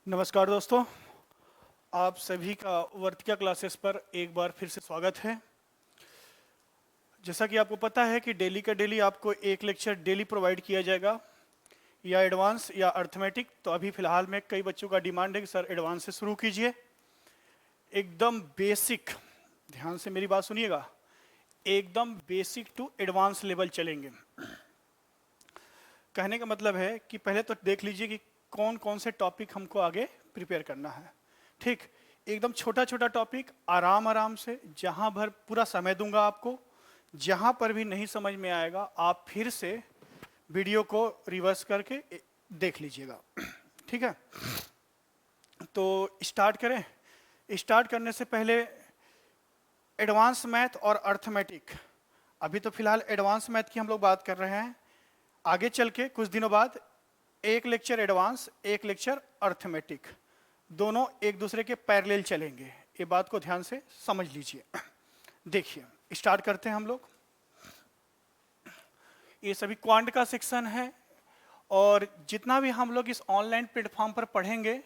नमस्कार दोस्तों, आप सभी का वर्तिका क्लासेस पर एक बार फिर से स्वागत है। जैसा कि आपको पता है कि डेली का डेली आपको एक लेक्चर डेली प्रोवाइड किया जाएगा, या एडवांस या अर्थमेटिक। तो अभी फिलहाल में कई बच्चों का डिमांड है कि सर एडवांस से शुरू कीजिए। एकदम बेसिक, ध्यान से मेरी बात सुनिएगा, एकदम बेसिक टू एडवांस लेवल चलेंगे। कहने का मतलब है कि पहले तो देख लीजिए कि कौन कौन से टॉपिक हमको आगे प्रिपेयर करना है। ठीक, एकदम छोटा छोटा टॉपिक, आराम आराम से, जहां भर पूरा समय दूंगा आपको। जहां पर भी नहीं समझ में आएगा आप फिर से वीडियो को रिवर्स करके देख लीजिएगा। ठीक है, तो स्टार्ट करें। स्टार्ट करने से पहले एडवांस मैथ और अर्थमेटिक, अभी तो फिलहाल एडवांस मैथ की हम लोग बात कर रहे हैं। आगे चल के कुछ दिनों बाद एक लेक्चर एडवांस, एक लेक्चर अर्थमेटिक, दोनों एक दूसरे के पैरेलल चलेंगे। ये बात को ध्यान से समझ लीजिए। देखिए, स्टार्ट करते हैं हम लोग। ये सभी क्वांट का सेक्शन है, और जितना भी हम लोग इस ऑनलाइन प्लेटफॉर्म पर पढ़ेंगे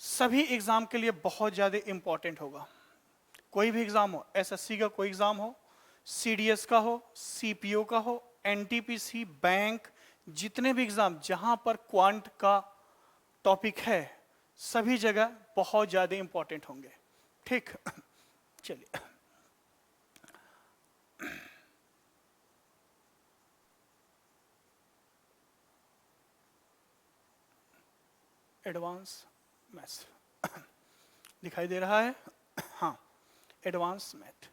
सभी एग्जाम के लिए बहुत ज़्यादा इंपॉर्टेंट होगा। कोई भी एग्जाम हो, एसएससी का कोई एग्जाम हो, सीडीएस का हो, सीपीओ का हो, एनटीपीसी, बैंक, जितने भी एग्जाम जहां पर क्वांट का टॉपिक है सभी जगह बहुत ज्यादा इंपॉर्टेंट होंगे। ठीक, चलिए एडवांस मैथ्स दिखाई दे रहा है? हाँ, एडवांस मैथ,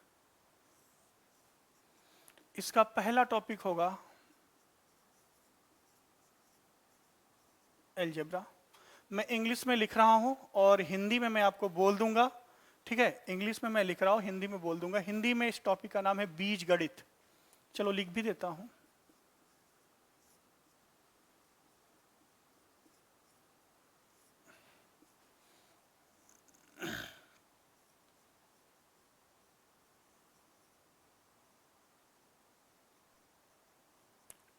इसका पहला टॉपिक होगा अलजेब्रा। मैं इंग्लिश में लिख रहा हूं और हिंदी में मैं आपको बोल दूंगा। ठीक है, इंग्लिश में मैं लिख रहा हूं, हिंदी में बोल दूंगा। हिंदी में इस टॉपिक का नाम है बीज गणित। चलो लिख भी देता हूं।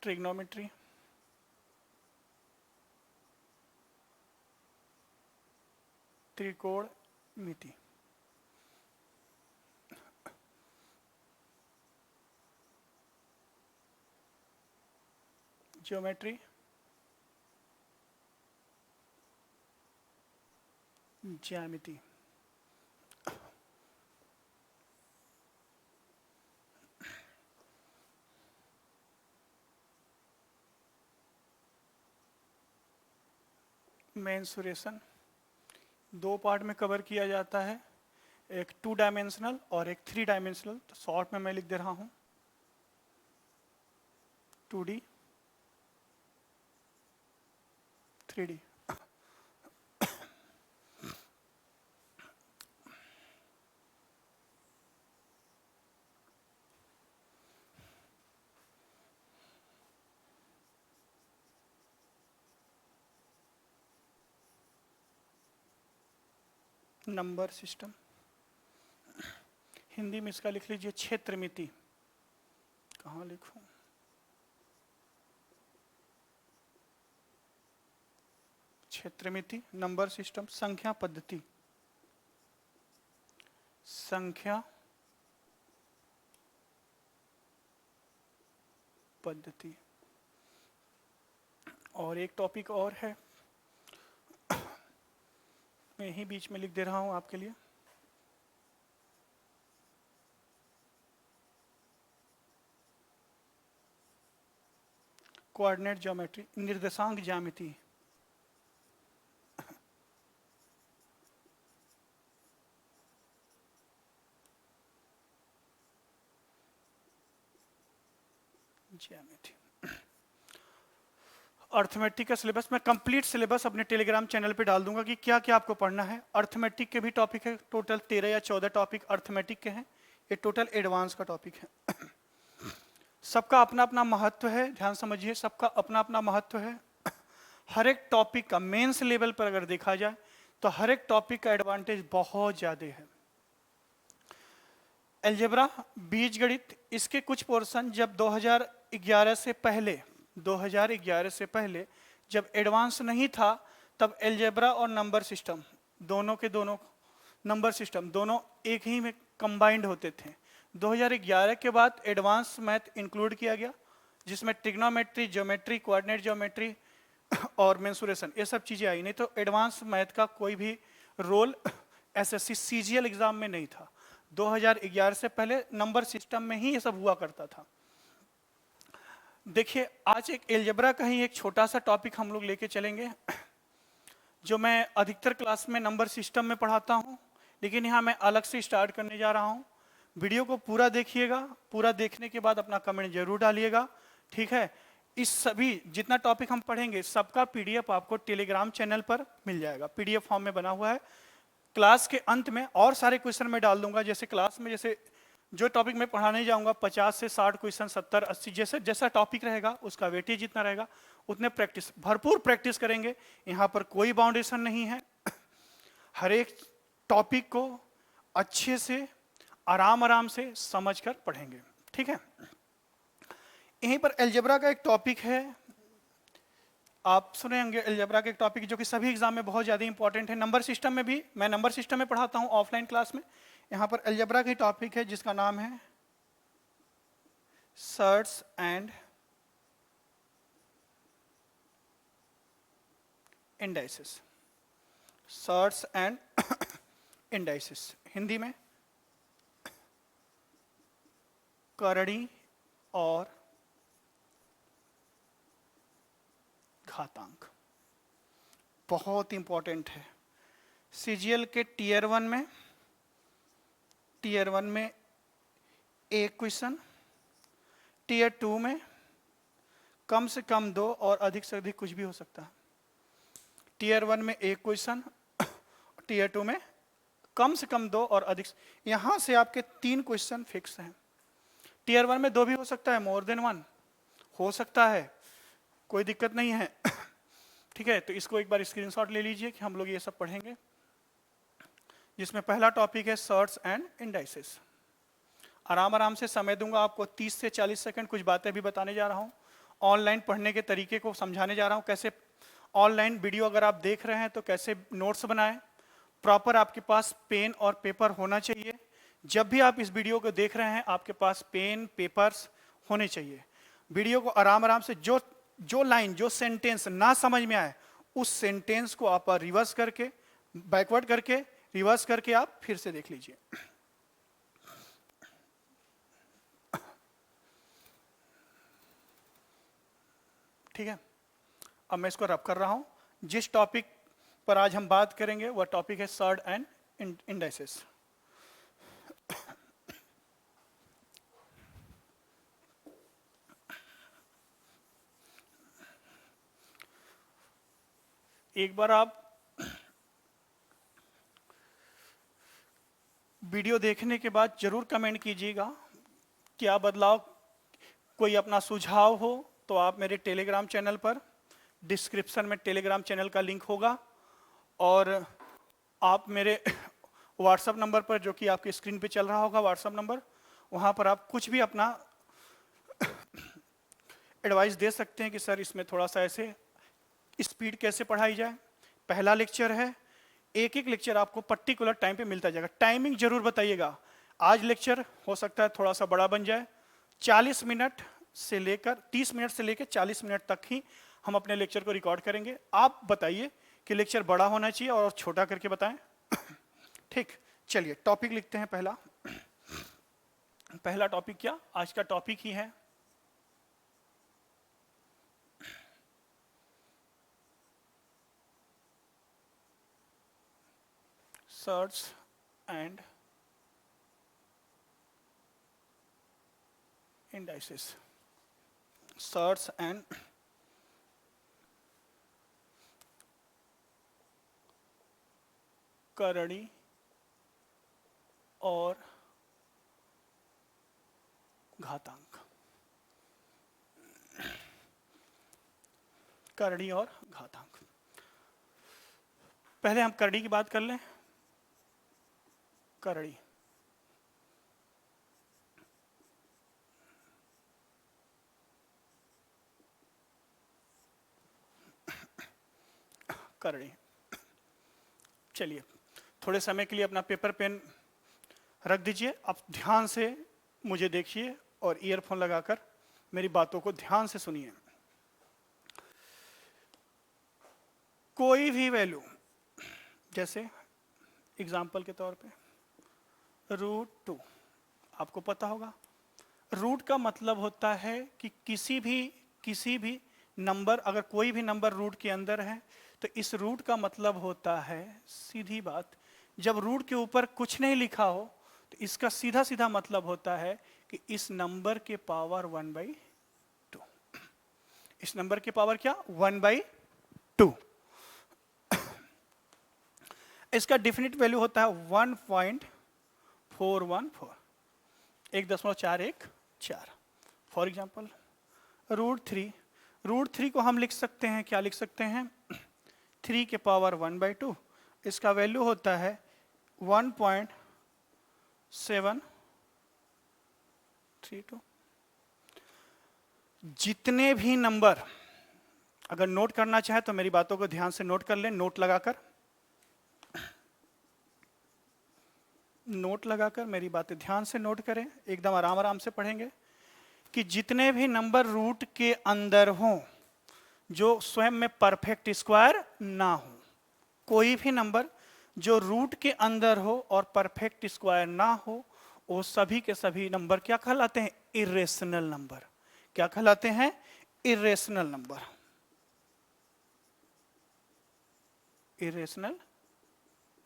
ट्रिग्नोमेट्री, त्रिकोणमिति, ज्योमेट्री, ज्यामिति, मेंसुरेशन। दो पार्ट में कवर किया जाता है, एक 2 डायमेंशनल और एक 3 डायमेंशनल। तो शॉर्ट में मैं लिख दे रहा हूं 2D 3D। Number system, Hindi में इसका लिख लीजिए क्षेत्रमिति। कहाँ लिखूं? क्षेत्रमिति, नंबर सिस्टम, संख्या पद्धति, संख्या पद्धति। और एक टॉपिक और है, मैं यही बीच में लिख दे रहा हूं आपके लिए, कोऑर्डिनेट ज्योमेट्री, निर्देशांक ज्यामिति। ज्यामिति, अर्थमेटिक का सिलेबस मैं कंप्लीट सिलेबस अपने टेलीग्राम चैनल पे डाल दूंगा कि क्या क्या आपको पढ़ना है। अर्थमेटिक के भी टॉपिक है, टोटल 13 या 14 टॉपिक अर्थमेटिक के हैं। ये टोटल एडवांस का टॉपिक है। सबका अपना अपना महत्व है, ध्यान समझिए, सबका अपना अपना महत्व है। हर एक टॉपिक का मेंस लेवल पर अगर देखा जाए तो हर एक टॉपिक का एडवांटेज बहुत ज्यादा है। अलजेब्रा, बीजगणित, इसके कुछ पोर्शन जब 2011 से पहले जब एडवांस नहीं था तब एलजेब्रा और नंबर सिस्टम दोनों के दोनों नंबर सिस्टम दोनों एक ही में कंबाइंड होते थे। 2011 के बाद एडवांस मैथ इंक्लूड किया गया, जिसमें ट्रिग्नोमेट्री, ज्योमेट्री, कोऑर्डिनेट ज्योमेट्री और मेंसुरेशन ये सब चीजें आई। नहीं तो एडवांस मैथ का कोई भी रोल एसएससी सीजीएल एग्जाम में नहीं था। 2011 से पहले नंबर सिस्टम में ही ये सब हुआ करता था। देखिए, आज एक एलजेब्रा का ही एक छोटा सा टॉपिक हम लोग लेके चलेंगे, जो मैं अधिकतर क्लास में नंबर सिस्टम में पढ़ाता हूँ, लेकिन यहाँ मैं अलग से स्टार्ट करने जा रहा हूँ। वीडियो को पूरा देखिएगा, पूरा देखने के बाद अपना कमेंट जरूर डालिएगा, ठीक है। इस सभी जितना टॉपिक हम पढ़ेंगे सबका पीडीएफ आपको टेलीग्राम चैनल पर मिल जाएगा, पीडीएफ फॉर्म में बना हुआ है। क्लास के अंत में और सारे क्वेश्चन में डाल दूंगा, जैसे क्लास में जैसे जो टॉपिक मैं पढ़ाने जाऊंगा 50 से 60 क्वेश्चन, 70 80 जैसे जैसा टॉपिक रहेगा उसका वेटेज जितना रहेगा उतने प्रैक्टिस, भरपूर प्रैक्टिस करेंगे। यहाँ पर कोई बाउंडेशन नहीं है, हर एक टॉपिक को अच्छे से आराम से समझकर पढ़ेंगे, ठीक है। यहीं पर अलजेब्रा का एक टॉपिक है, आप सुने होंगे अलजेब्रा का एक टॉपिक जो कि सभी एग्जाम में बहुत ज़्यादा इंपॉर्टेंट है। नंबर सिस्टम में भी, मैं नंबर सिस्टम में पढ़ाता हूँ ऑफलाइन क्लास में। यहाँ पर अलजेब्रा का टॉपिक है जिसका नाम है surds and indices. Surds and indices, Hindi में करणी और घातांक। बहुत इंपॉर्टेंट है। सीजीएल के टीयर वन में एक क्वेश्चन, टीयर 2 में कम से कम 2 और अधिक से अधिक कुछ भी हो सकता है। टीयर 1 में एक क्वेश्चन, टीयर 2 में कम से कम 2 और अधिक, यहां से आपके 3 क्वेश्चन फिक्स हैं। टीयर 1 में 2 भी हो सकता है, मोर देन 1 हो सकता है, कोई दिक्कत नहीं है, ठीक है। तो इसको एक बार स्क्रीनशॉट ले लीजिए कि हम लोग ये सब पढ़ेंगे, जिसमें पहला टॉपिक है सर्ट्स एंड इंडाइसेस। आराम से समय दूंगा आपको, 30 से 40 सेकंड, कुछ बातें भी बताने जा रहा हूँ। ऑनलाइन पढ़ने के तरीके को समझाने जा रहा हूँ, कैसे ऑनलाइन वीडियो अगर आप देख रहे हैं तो कैसे नोट्स बनाएं। प्रॉपर आपके पास पेन और पेपर होना चाहिए। जब भी आप इस वीडियो को देख रहे हैं आपके पास पेन पेपर्स होने चाहिए। वीडियो को आराम से जो लाइन, जो सेंटेंस ना समझ में आए उस सेंटेंस को आप रिवर्स करके, बैकवर्ड करके, रिवर्स करके आप फिर से देख लीजिए। ठीक है, अब मैं इसको रब कर रहा हूं। जिस टॉपिक पर आज हम बात करेंगे वह टॉपिक है सर्ट एंड इंडाइसेस। एक बार आप वीडियो देखने के बाद जरूर कमेंट कीजिएगा क्या बदलाव, कोई अपना सुझाव हो तो आप मेरे टेलीग्राम चैनल पर, डिस्क्रिप्शन में टेलीग्राम चैनल का लिंक होगा, और आप मेरे व्हाट्सएप नंबर पर, जो कि आपकी स्क्रीन पे चल रहा होगा व्हाट्सएप नंबर, वहाँ पर आप कुछ भी अपना एडवाइस दे सकते हैं कि सर इसमें थोड़ा सा ऐसे स्पीड कैसे पढ़ाई जाए। पहला लेक्चर है, एक एक लेक्चर आपको पर्टिकुलर टाइम पे मिलता जाएगा। टाइमिंग जरूर बताइएगा। आज लेक्चर हो सकता है थोड़ा सा बड़ा बन जाए, 40 मिनट से लेकर 30 मिनट से लेकर 40 मिनट तक ही हम अपने लेक्चर को रिकॉर्ड करेंगे। आप बताइए कि लेक्चर बड़ा होना चाहिए और छोटा करके बताएं। ठीक, चलिए टॉपिक लिखते हैं। पहला टॉपिक क्या, आज का टॉपिक ही है surds and indices. Surds and करणी और घातांक। करणी और घातांक, पहले हम करणी की बात कर लें। करणी, करड़ी। चलिए थोड़े समय के लिए अपना पेपर पेन रख दीजिए, आप ध्यान से मुझे देखिए और ईयरफोन लगाकर मेरी बातों को ध्यान से सुनिए। कोई भी वैल्यू, जैसे एग्जाम्पल के तौर पे √2, आपको पता होगा रूट का मतलब होता है कि किसी भी नंबर, अगर कोई भी नंबर रूट के अंदर है तो इस रूट का मतलब होता है, सीधी बात, जब रूट के ऊपर कुछ नहीं लिखा हो तो इसका सीधा सीधा मतलब होता है कि इस नंबर के पावर 1/2। इस नंबर के पावर क्या? 1/2। इसका डेफिनेट वैल्यू होता है 1.414, 1.414। फॉर एग्जाम्पल √3 को हम लिख सकते हैं, क्या लिख सकते हैं? 3 के पावर 1/2, इसका वैल्यू होता है 1.732। जितने भी नंबर, अगर नोट करना चाहे तो मेरी बातों को ध्यान से नोट कर लें, नोट लगाकर मेरी बातें ध्यान से नोट करें, एकदम आराम आराम से पढ़ेंगे कि जितने भी नंबर रूट के अंदर हों जो स्वयं में परफेक्ट स्क्वायर ना हो, कोई भी नंबर जो रूट के अंदर हो और परफेक्ट स्क्वायर ना हो, वो सभी के सभी नंबर क्या कहलाते हैं? Irrational number. क्या कहलाते हैं? Irrational number. इरेशनल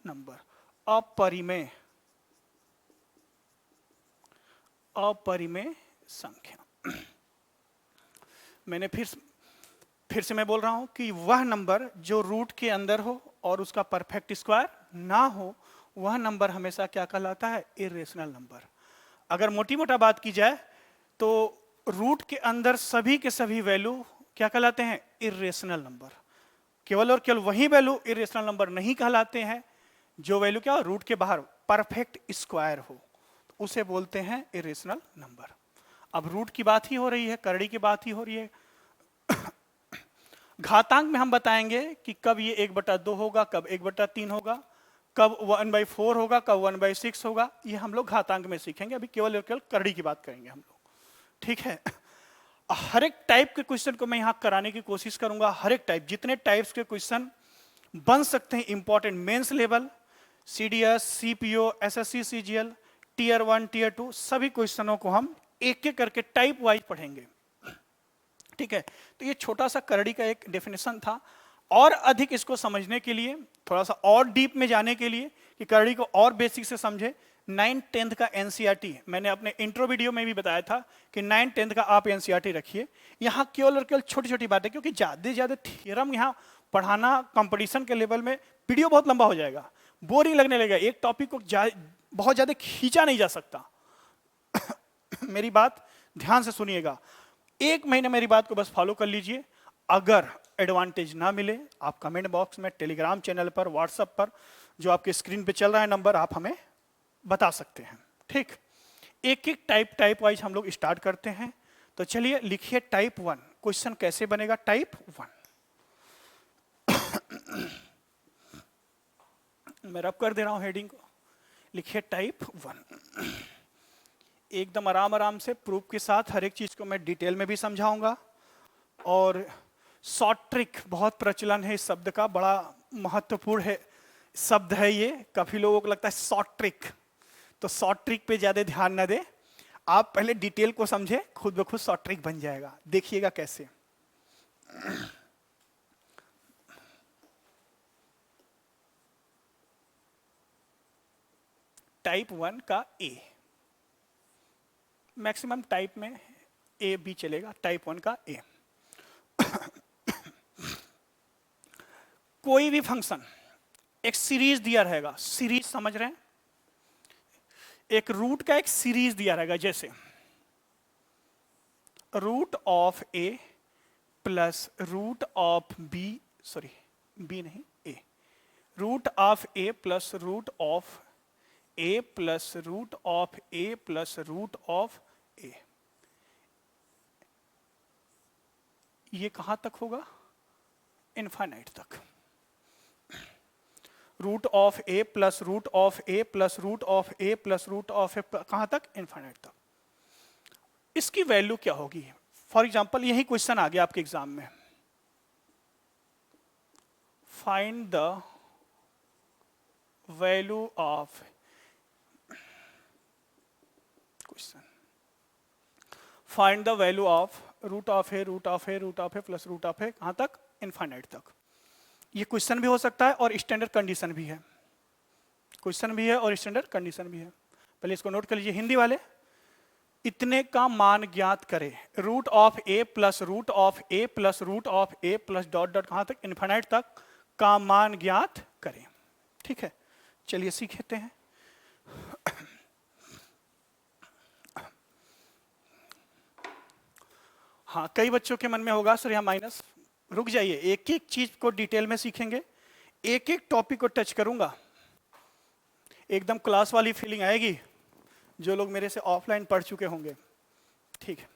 नंबर, अपरिमेय संख्या। मैंने फिर से मैं बोल रहा हूं कि वह नंबर जो रूट के अंदर हो और उसका परफेक्ट स्क्वायर ना हो, वह नंबर हमेशा क्या कहलाता है? Irrational number. अगर मोटी मोटा बात की जाए तो रूट के अंदर सभी के सभी वैल्यू क्या कहलाते हैं? Irrational number. केवल और केवल वही वैल्यू इरेशनल नंबर नहीं कहलाते हैं जो वैल्यू क्या? रूट के बाहर परफेक्ट स्क्वायर हो, उसे बोलते हैं इरेशनल नंबर। अब रूट की बात ही हो रही है, करड़ी की बात ही हो रही है। घातांक में हम बताएंगे कि कब ये 1/2 होगा, कब 1/3 होगा, कब 1/4 होगा, कब 1/6 होगा। ये हम लोग घातांक में सीखेंगे, अभी केवल और केवल करड़ी की बात करेंगे हम लोग। ठीक है, हर एक टाइप के क्वेश्चन को मैं यहां कराने की कोशिश करूंगा। हर एक टाइप, जितने टाइप्स के क्वेश्चन बन सकते हैं important, mains level, CDS, CPO, SSC, CGL, tier 1, tier 2, सभी क्वेश्चनों को हम एक एक करके टाइप वाइज पढ़ेंगे। ठीक है, तो ये छोटा सा करड़ी का एक डेफिनेशन था। और अधिक इसको समझने के लिए, थोड़ा सा और डीप में जाने के लिए कि करड़ी को और बेसिक से समझे, 9th 10th का एनसीईआरटी मैंने अपने इंट्रो वीडियो में भी बताया था कि 9th 10th का आप एनसीईआरटी रखिए। यहाँ केवल और केवल छोटी छोटी बातें, क्योंकि ज्यादा थ्योरम यहाँ पढ़ाना कंपटीशन के लेवल में वीडियो बहुत लंबा हो जाएगा, बोरिंग लगने लगेगा, एक टॉपिक को बहुत ज्यादा खींचा नहीं जा सकता। मेरी बात ध्यान से सुनिएगा, 1 महीने मेरी बात को बस फॉलो कर लीजिए। अगर एडवांटेज ना मिले, आप कमेंट बॉक्स में, टेलीग्राम चैनल पर, व्हाट्सएप पर, जो आपके स्क्रीन पे चल रहा है नंबर, आप हमें बता सकते हैं। ठीक, एक एक टाइप वाइज हम लोग स्टार्ट करते हैं। तो चलिए लिखिए टाइप 1। क्वेश्चन कैसे बनेगा? टाइप 1 मैं रब कर दे रहा हूं हेडिंग को। लिखिए टाइप 1। एकदम आराम आराम से प्रूफ के साथ हर एक चीज को मैं डिटेल में भी समझाऊंगा। और शॉर्ट ट्रिक बहुत प्रचलन है इस शब्द का, बड़ा महत्वपूर्ण है शब्द है ये। काफी लोगों को लगता है शॉर्ट ट्रिक, तो शॉर्ट ट्रिक पे ज्यादा ध्यान ना दे, आप पहले डिटेल को समझे, खुद ब खुद शॉर्ट ट्रिक बन जाएगा। देखिएगा कैसे। टाइप 1 का ए, मैक्सिमम टाइप में ए बी चलेगा, टाइप 1 का ए। कोई भी फंक्शन एक सीरीज दिया रहेगा, सीरीज समझ रहे हैं? एक रूट का एक सीरीज दिया रहेगा, जैसे root of A plus root of B, sorry B नहीं A, root of A plus root of A plus root of A plus root of A. ये कहां तक होगा? इनफाइनाइट तक। Root of A plus root of A plus root of A plus root of A, कहां तक? Infinite तक। इसकी value क्या होगी? फॉर एग्जाम्पल यही क्वेश्चन आ गया आपके एग्जाम में, find the value of, question find the value of root of A root of A root of A plus root of A, कहां तक? इनफाइनाइट तक। ये क्वेश्चन भी हो सकता है और स्टैंडर्ड कंडीशन भी है, क्वेश्चन भी है और स्टैंडर्ड कंडीशन भी है। पहले इसको नोट कर लीजिए। हिंदी वाले, इतने का मान ज्ञात करें, root of A plus root of A plus root of A plus dot dot, कहां तक? इनफाइनाइट तक का मान ज्ञात करें। ठीक है, चलिए सीखते हैं। हाँ, कई बच्चों के मन में होगा सर यहाँ माइनस, रुक जाइए, एक एक चीज को डिटेल में सीखेंगे, एक एक टॉपिक को टच करूंगा, एकदम क्लास वाली फीलिंग आएगी जो लोग मेरे से ऑफलाइन पढ़ चुके होंगे। ठीक है,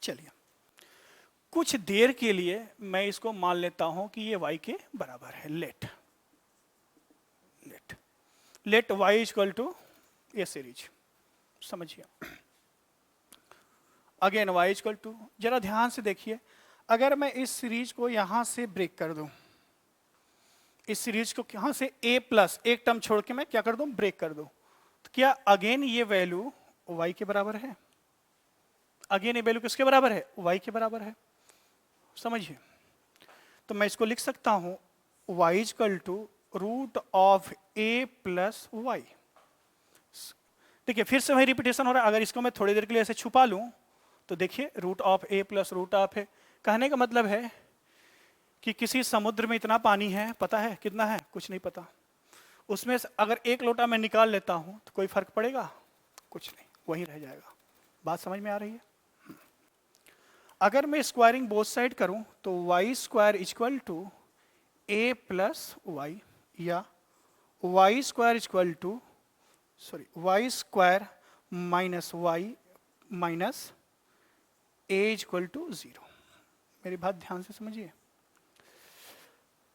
चलिए कुछ देर के लिए मैं इसको मान लेता हूं कि ये y के बराबर है। लेट y इक्वल टू ये सीरीज, समझिए। अगेन y इक्वल टू, जरा ध्यान से देखिए, अगर मैं इस सीरीज को यहां से ब्रेक कर दूं, इस सीरीज को यहां से a प्लस एक टर्म छोड़ के मैं क्या कर दूं? ब्रेक कर दूं, तो क्या अगेन ये वैल्यू y के बराबर है? अगेन ये वैल्यू किसके बराबर है? y के बराबर है, समझिए। तो मैं इसको लिख सकता हूं y equal to root of a plus y. देखिए फिर से वही रिपीटेशन हो रहा है। अगर इसको मैं थोड़ी देर के लिए ऐसे छुपा लूं तो देखिए root of a plus root of A, कहने का मतलब है कि किसी समुद्र में इतना पानी है, पता है कितना है? कुछ नहीं पता। उसमें से अगर एक लोटा मैं निकाल लेता हूं तो कोई फर्क पड़ेगा? कुछ नहीं, वहीं रह जाएगा। बात समझ में आ रही है? अगर मैं स्क्वायरिंग बोथ साइड करूं तो Y square equal to A plus Y, या Y square equal to Y square minus Y minus A equal to 0। मेरी बात ध्यान से समझिए।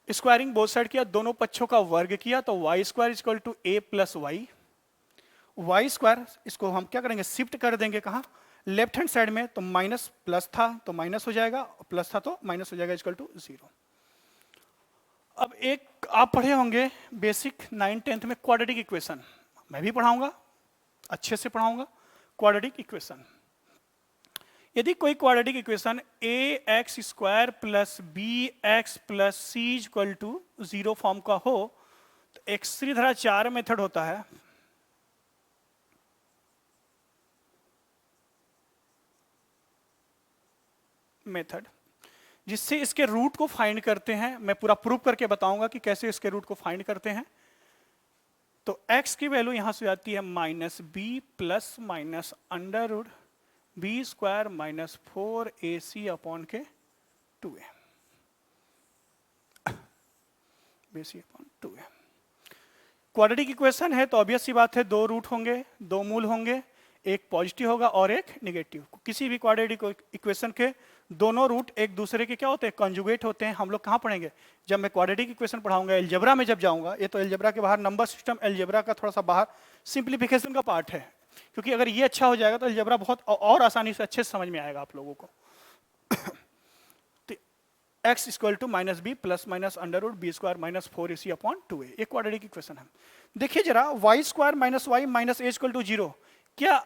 स्क्वायरिंग बोथ साइड किया, दोनों पक्षों का वर्ग किया, तो Y square equal to A plus y. Y square इसको हम क्या करेंगे? शिफ्ट कर देंगे कहाँ? लेफ्ट हैंड साइड में। तो माइनस प्लस था तो माइनस हो जाएगा, प्लस था तो माइनस हो जाएगा, इक्वल टू 0। अब एक आप पढ़े होंगे बेसिक 9th-10th में क्वाड्रेटिक इक्वेशन, मैं भी पढ़ाऊंगा, अच्छे से पढ़ाऊंगा। क्वाड्रेटिक इक्वेशन, यदि कोई quadratic equation a x square plus B x plus C equal to 0 form का हो तो एक सीधा 4 मेथड होता है। मेथड जिससे इसके रूट को फाइंड करते हैं। मैं पूरा प्रूव करके बताऊंगा कि कैसे इसके रूट को फाइंड करते हैं। तो x की वैल्यू यहां से आती है minus B plus minus under root B square minus 4ac upon के 2a, बेसी अपॉन 2a। क्वाड्रेटिक इक्वेशन है तो ऑब्वियस सी बात है, दो रूट होंगे, दो मूल होंगे, एक पॉजिटिव होगा और एक नेगेटिव। किसी भी क्वाड्रेटिक इक्वेशन के दोनों रूट एक दूसरे के क्या होते हैं? कंजुगेट होते हैं। हम लोग कहाँ पढ़ेंगे? जब मैं क्वाड्रेटिक इक्वेशन पढ़ाऊंगा एलजेब्रा में, जब जाऊंगा। ये तो एलजेब्रा के बाहर, नंबर सिस्टम एलजेब्रा का थोड़ा सा बाहर सिंप्लीफिकेशन का पार्ट है, क्योंकि अगर ये अच्छा हो जाएगा तो एलजेब्रा बहुत और आसानी से अच्छे से समझ में आएगा आप लोगों को। तो X equal to minus B plus minus under root B square minus 4ac upon 2a, एक क्वाड्रेटिक इक्वेशन है। देखिए जरा, Y square minus Y minus A equal to 0, क्या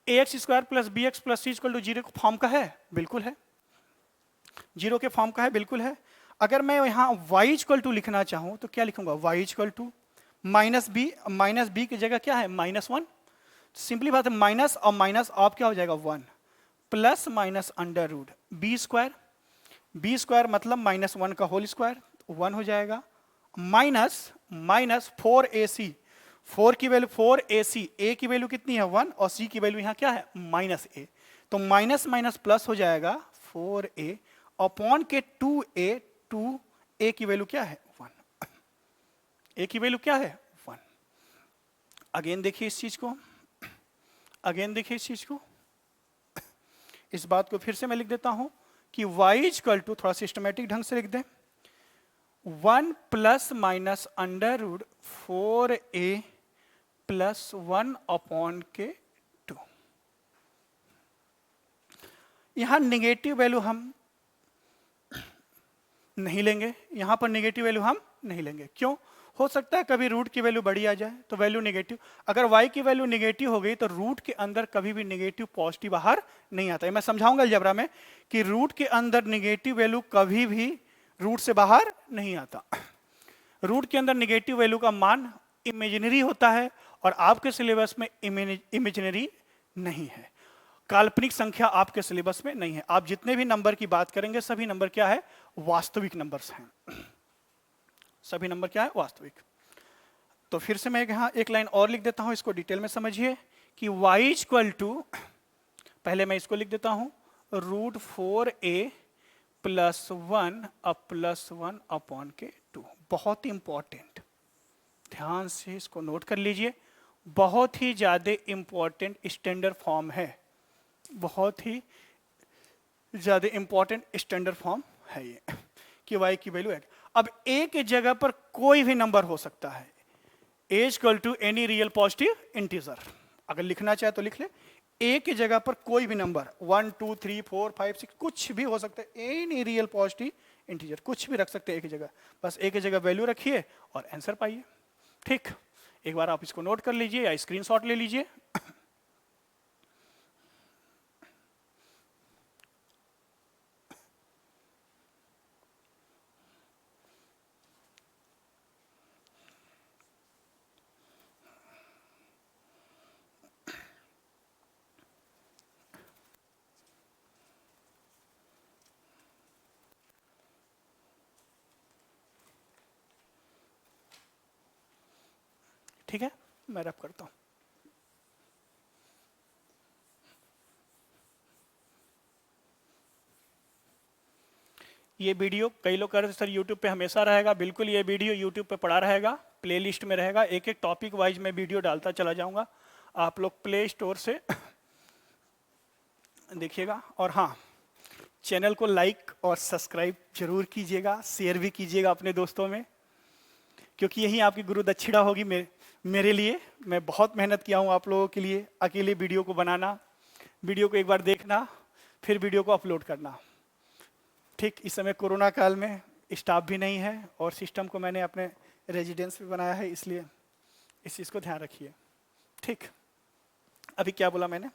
A x square plus B x plus C equal to 0 form का है? बिल्कुल है। 0 के फॉर्म का है, बिल्कुल है। अगर मैं यहाँ y इक्वल टू लिखना चाहूँ तो क्या लिखूंगा? y equal to minus b की जगह क्या है? -1। सिंपली बात है, माइनस और माइनस ऑफ क्या हो जाएगा? 1 plus minus under root B square मतलब -1 का होल स्क्वायर, 1 हो जाएगा, माइनस 4ac, 4 की वैल्यू 4ac, a की वैल्यू कितनी है? 1, और c की वैल्यू यहाँ क्या है? -a। तो माइनस माइनस प्लस हो जाएगा 4a अपॉन के 2a, 2a की वैल्यू क्या है? 1, a की वैल्यू क्या है? 1। अगेन देखिए इस चीज को, इस बात को फिर से मैं लिख देता हूं कि y इक्वल टू, थोड़ा सिस्टमेटिक ढंग से लिख दें, 1 plus minus under root 4a plus 1 upon के 2। यहां निगेटिव वैल्यू हम नहीं लेंगे, यहां पर निगेटिव वैल्यू हम नहीं लेंगे। क्यों? हो सकता है कभी रूट की वैल्यू बड़ी आ जाए तो वैल्यू निगेटिव। अगर y की वैल्यू निगेटिव हो गई तो रूट के अंदर कभी भी निगेटिव पॉजिटिव बाहर नहीं आता है। मैं समझाऊंगा अलजेब्रा में कि रूट के अंदर निगेटिव वैल्यू कभी भी रूट से बाहर नहीं आता। रूट के अंदर निगेटिव वैल्यू का मान इमेजिनरी होता है और आपके सिलेबस में इमेजिनरी नहीं है। काल्पनिक संख्या आपके सिलेबस में नहीं है। आप जितने भी नंबर की बात करेंगे सभी नंबर क्या है? वास्तविक नंबर्स हैं। सभी नंबर क्या है? वास्तविक। तो फिर से मैं यहां एक लाइन और लिख देता हूं, इसको डिटेल में समझिए कि y इक्वल टू, पहले मैं इसको लिख देता हूं, root 4a plus 1 plus 1 upon के 2। बहुत ही इंपॉर्टेंट, ध्यान से इसको नोट कर लीजिए। बहुत ही ज्यादा इंपॉर्टेंट स्टैंडर्ड फॉर्म है, बहुत ही ज्यादा इंपॉर्टेंट स्टैंडर्ड फॉर्म है ये कि y की वैल्यू है। अब a की जगह पर कोई भी नंबर हो सकता है। a equal to any real positive integer, अगर लिखना चाहे तो लिख ले। a की जगह पर कोई भी नंबर 1 2 3 4 5 6 कुछ भी हो सकता है। एनी रियल पॉजिटिव इंटीजर कुछ भी रख सकते हैं a की जगह। बस a की जगह वैल्यू रखिए और आंसर पाइए। ठीक, एक बार आप इसको नोट कर लीजिए या स्क्रीनशॉट ले लीजिए। ठीक है, मैं रब करता हूं। ये वीडियो कई लोग कह रहे थे सर यूट्यूब पे हमेशा रहेगा। बिल्कुल, ये वीडियो यूट्यूब पे पड़ा रहेगा, प्लेलिस्ट में रहेगा। एक एक टॉपिक वाइज मैं वीडियो डालता चला जाऊंगा, आप लोग प्ले स्टोर से देखिएगा। और हाँ, चैनल को लाइक और सब्सक्राइब जरूर कीजिएगा, शेयर भी कीजिएगा अपने दोस्तों में, क्योंकि यही आपकी गुरु दक्षिणा होगी मेरे लिए। मैं बहुत मेहनत किया हूँ आप लोगों के लिए, अकेले वीडियो को बनाना, वीडियो को एक बार देखना, फिर वीडियो को अपलोड करना। ठीक, इस समय कोरोना काल में स्टाफ भी नहीं है और सिस्टम को मैंने अपने रेजिडेंस पे बनाया है, इसलिए इस चीज़ को ध्यान रखिए। ठीक, अभी क्या बोला मैंने,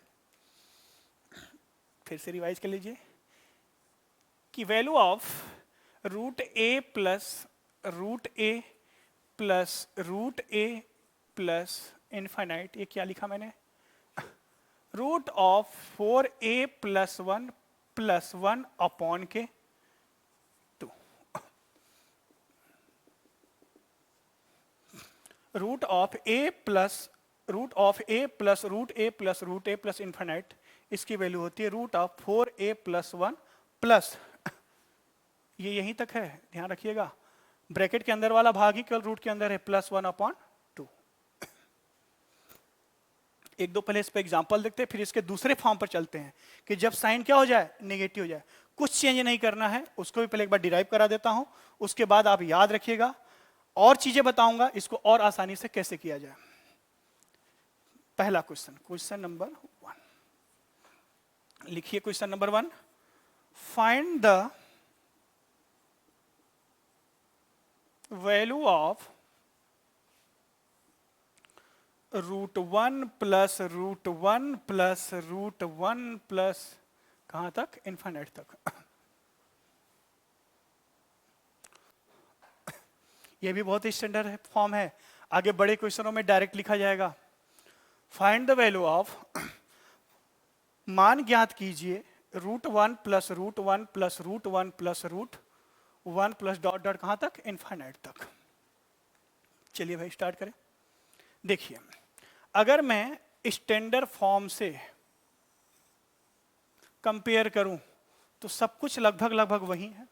फिर से रिवाइज कर लीजिए कि value of root a plus root a plus root a plus infinite, ये क्या लिखा मैंने, root of 4a plus 1 upon के 2। Root of a plus root a plus infinite, इसकी वैल्यू होती है root of 4a plus 1 plus, ये यहीं तक है, ध्यान रखिएगा। ब्रैकेट के अंदर वाला भाग ही केवल रूट के अंदर है, प्लस 1 अपॉन 2। एक दो पहले इस पे एग्जांपल देखते हैं, फिर इसके दूसरे फॉर्म पर चलते हैं कि जब साइन क्या हो जाए, नेगेटिव हो जाए। कुछ चेंज नहीं करना है, उसको भी पहले एक बार डिराइव करा देता हूं, उसके बाद आप याद रखिएगा। और चीजें बताऊंगा इसको और आसानी से कैसे किया जाए। पहला क्वेश्चन नंबर 1 लिखिए। Question number 1, find the value of root 1 plus root 1 plus root 1 plus कहां तक, इनफाइनाइट तक। यह भी बहुत ही स्टैंडर्ड फॉर्म है, आगे बड़े क्वेश्चनों में डायरेक्ट लिखा जाएगा। फाइंड द वैल्यू ऑफ, मान ज्ञात कीजिए, root 1 plus root 1 plus root 1 plus root 1 plus dot dot कहां तक, इनफाइनाइट तक। चलिए भाई स्टार्ट करें। देखिए, अगर मैं स्टैंडर्ड फॉर्म से कंपेयर करूं तो सब कुछ लगभग वही है।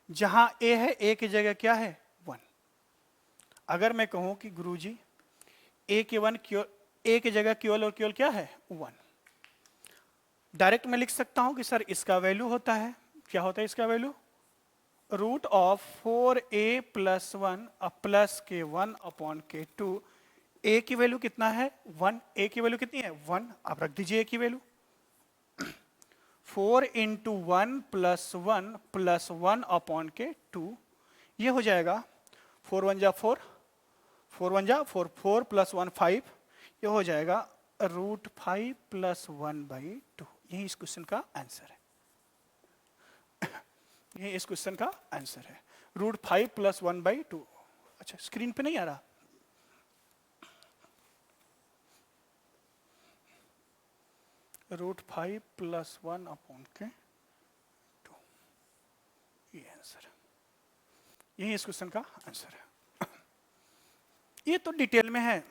जहां a है, a की जगह क्या है, 1। अगर मैं कहूं कि गुरुजी a की जगह केवल और केवल क्या है, 1, डायरेक्ट मैं लिख सकता हूं कि सर इसका वैल्यू होता है, क्या होता है इसका value, root of 4a plus 1 plus के 1 अपॉन के 2। a की वैल्यू कितना है 1, a की वैल्यू कितनी है 1, आप रख दीजिए a की वैल्यू। 4 इंटू 1 प्लस 1 अपॉन के 2, ये हो जाएगा 4 1 जा 4, 4 1 जा 4, 4 प्लस 1 5, ये हो जाएगा रूट 5 प्लस 1/2। यही इस क्वेश्चन का आंसर है। यही इस क्वेश्चन का आंसर है, रूट 5 प्लस 1/2। अच्छा, स्क्रीन पे नहीं आ रहा? रूट 5 प्लस 1 अपॉन के 2, ये आंसर है। यही इस क्वेश्चन का आंसर है। ये तो डिटेल में है,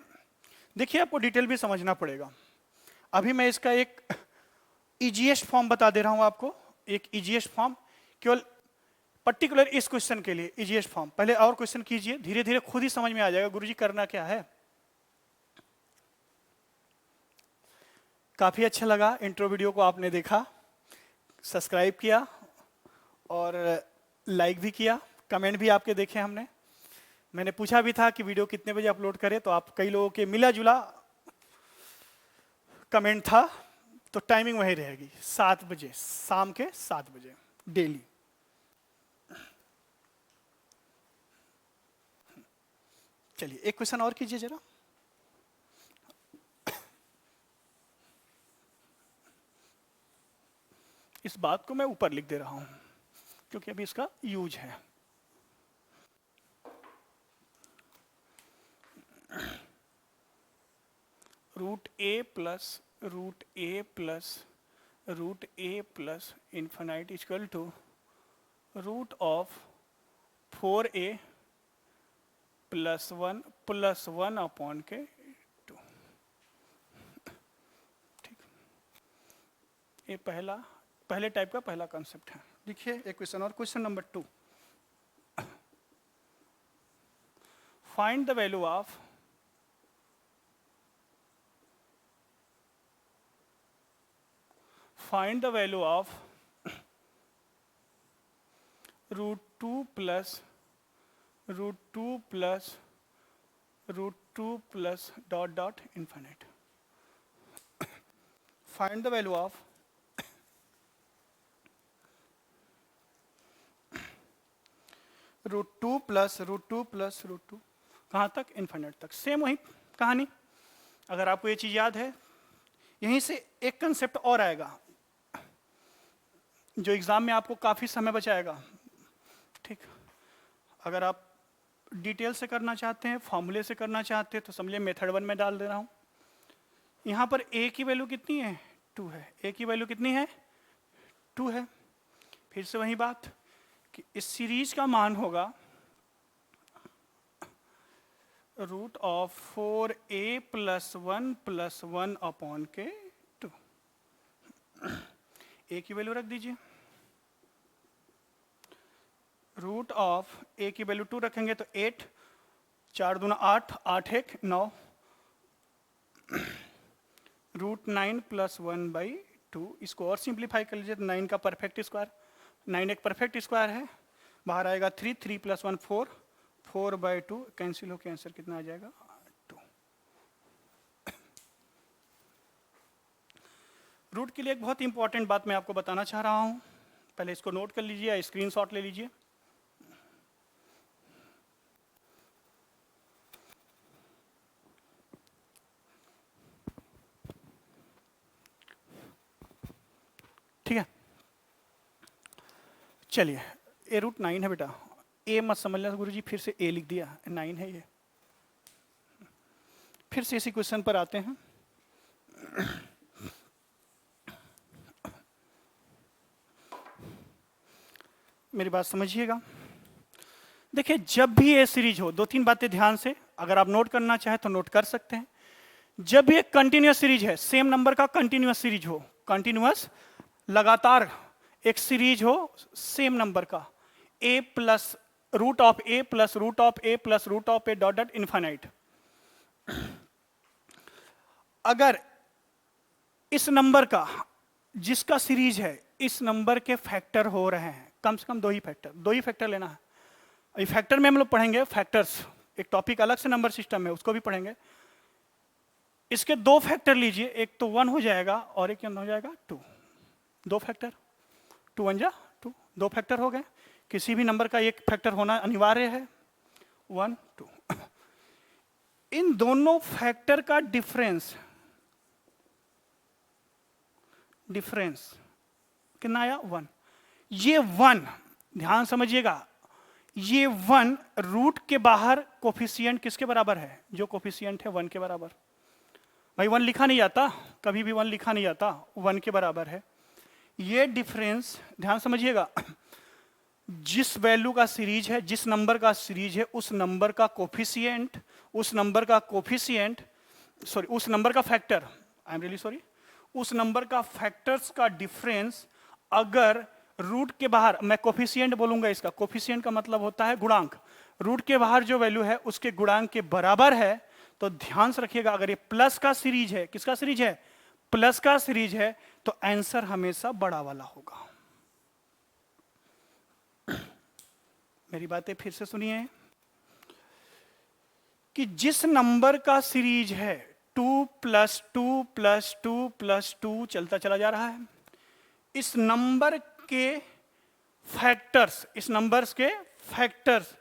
देखिए आपको डिटेल भी समझना पड़ेगा। अभी मैं इसका एक इजीएस्ट फॉर्म बता दे रहा हूं आपको, एक इजीएस्ट फॉर्म केवल पर्टिकुलर इस क्वेश्चन के लिए इजीएस्ट फॉर्म। पहले और क्वेश्चन कीजिए, धीरे धीरे खुद ही समझ में आ जाएगा गुरुजी करना क्या है। काफी अच्छा लगा इंट्रो वीडियो को आपने देखा, सब्सक्राइब किया और लाइक भी किया, कमेंट भी आपके देखे हमने। मैंने पूछा भी था कि वीडियो कितने बजे अपलोड करें, तो आप कई लोगों के मिला जुला कमेंट था, तो टाइमिंग वही रहेगी 7 बजे, शाम के 7 बजे डेली। चलिए एक क्वेश्चन और कीजिए जरा। इस बात को मैं ऊपर लिख दे रहा हूं क्योंकि अभी इसका यूज है। Root a plus infinite equal to root of 4a plus 1 upon के 2। ठीक, ये पहले टाइप का पहला कॉन्सेप्ट है। देखिए एक क्वेश्चन और, question number 2। Find the value of root 2 plus dot infinite. Find the value of root two plus root two कहाँ तक, इन्फिनिट तक। सेम वही कहानी। अगर आपको ये चीज याद है, यहीं से एक कंसेप्ट और आएगा जो एग्जाम में आपको काफी समय बचाएगा। ठीक, अगर आप डिटेल से करना चाहते हैं, फॉर्मूले से करना चाहते हैं, तो समझिए मेथड 1 में डाल दे रहा हूं। यहां पर a की वैल्यू कितनी है 2 है, a की वैल्यू कितनी है 2 है। फिर से वही बात कि इस सीरीज का मान होगा root of 4a plus 1 upon के 2। a की वैल्यू रख दीजिए, रूट ऑफ a की वैल्यू 2 रखेंगे तो 8, 4 दूना 8, 8 1 9, रूट 9 प्लस 1/2। इसको और सिंप्लीफाई कर लीजिए तो 9 का परफेक्ट स्क्वायर, 9 एक परफेक्ट स्क्वायर है, बाहर आएगा 3, 3 प्लस 1 4, 4/2 कैंसिल होकर आंसर कितना आ जाएगा 2। रूट के लिए एक बहुत इंपॉर्टेंट बात मैं आपको बताना चाह रहा हूं, पहले इसको नोट कर लीजिए या स्क्रीनशॉट ले लीजिए। ठीक है, चलिए ए रूट 9 है बेटा, ए मत समझ लेना गुरुजी, फिर से ए लिख दिया, 9 है ये। फिर से इसी क्वेश्चन पर आते हैं। मेरी बात समझिएगा, देखिए जब भी ये सीरीज हो, 2-3 बातें ध्यान से अगर आप नोट करना चाहें तो नोट कर सकते हैं। जब भी एक कंटिन्यूअस सीरीज है, सेम नंबर का कंटिन्यूअस सीरीज हो, कंटिन्यूअस लगातार एक सीरीज हो सेम नंबर का, a plus root of a plus root of a plus root of a dot infinite. अगर इस नंबर का जिसका सीरीज है, इस नंबर के फैक्टर हो रहे हैं, कम से कम दो ही फैक्टर लेना है। ये फैक्टर में हम लोग पढ़ेंगे फैक्टर्स, एक टॉपिक अलग से नंबर सिस्टम है, उसको भी पढ़ेंगे। इसके दो फैक्टर लीजिए, एक तो 1 हो जाएगा और एक हो जाएगा 2। दो फैक्टर, 2 1 जा 2, दो फैक्टर हो गए। किसी भी नंबर का एक फैक्टर होना अनिवार्य है, 1 2। इन दोनों फैक्टर का डिफरेंस कितना आया? 1। ये 1 ध्यान समझिएगा, ये 1 रूट के बाहर कोफिशिएंट किसके बराबर है? जो कोफिशिएंट है 1 के बराबर। भाई 1 लिखा नहीं जाता, कभी भी 1 लिखा नहीं जाता, 1 के बराबर है। ये डिफरेंस ध्यान समझिएगा, जिस वैल्यू का सीरीज है, जिस नंबर का सीरीज है, उस नंबर का कोफिशिएंट, उस नंबर का factor, I am really sorry, उस नंबर का फैक्टर्स का डिफरेंस अगर रूट के बाहर, मैं कोफिशिएंट बोलूंगा इसका, कोफिशिएंट का मतलब होता है गुणांक, रूट के बाहर जो वैल्यू है उसके गुणांक के बराबर है, तो ध्यान से रखिएगा अगर ये प्लस का सीरीज है, किसका सीरीज है? प्लस का सीरीज है, तो आंसर हमेशा बड़ा वाला होगा। मेरी बातें फिर से सुनिए कि जिस नंबर का सीरीज है 2 + 2 + 2 + 2 चलता चला जा रहा है, इस नंबर के फैक्टर्स, इस नंबर्स के फैक्टर्स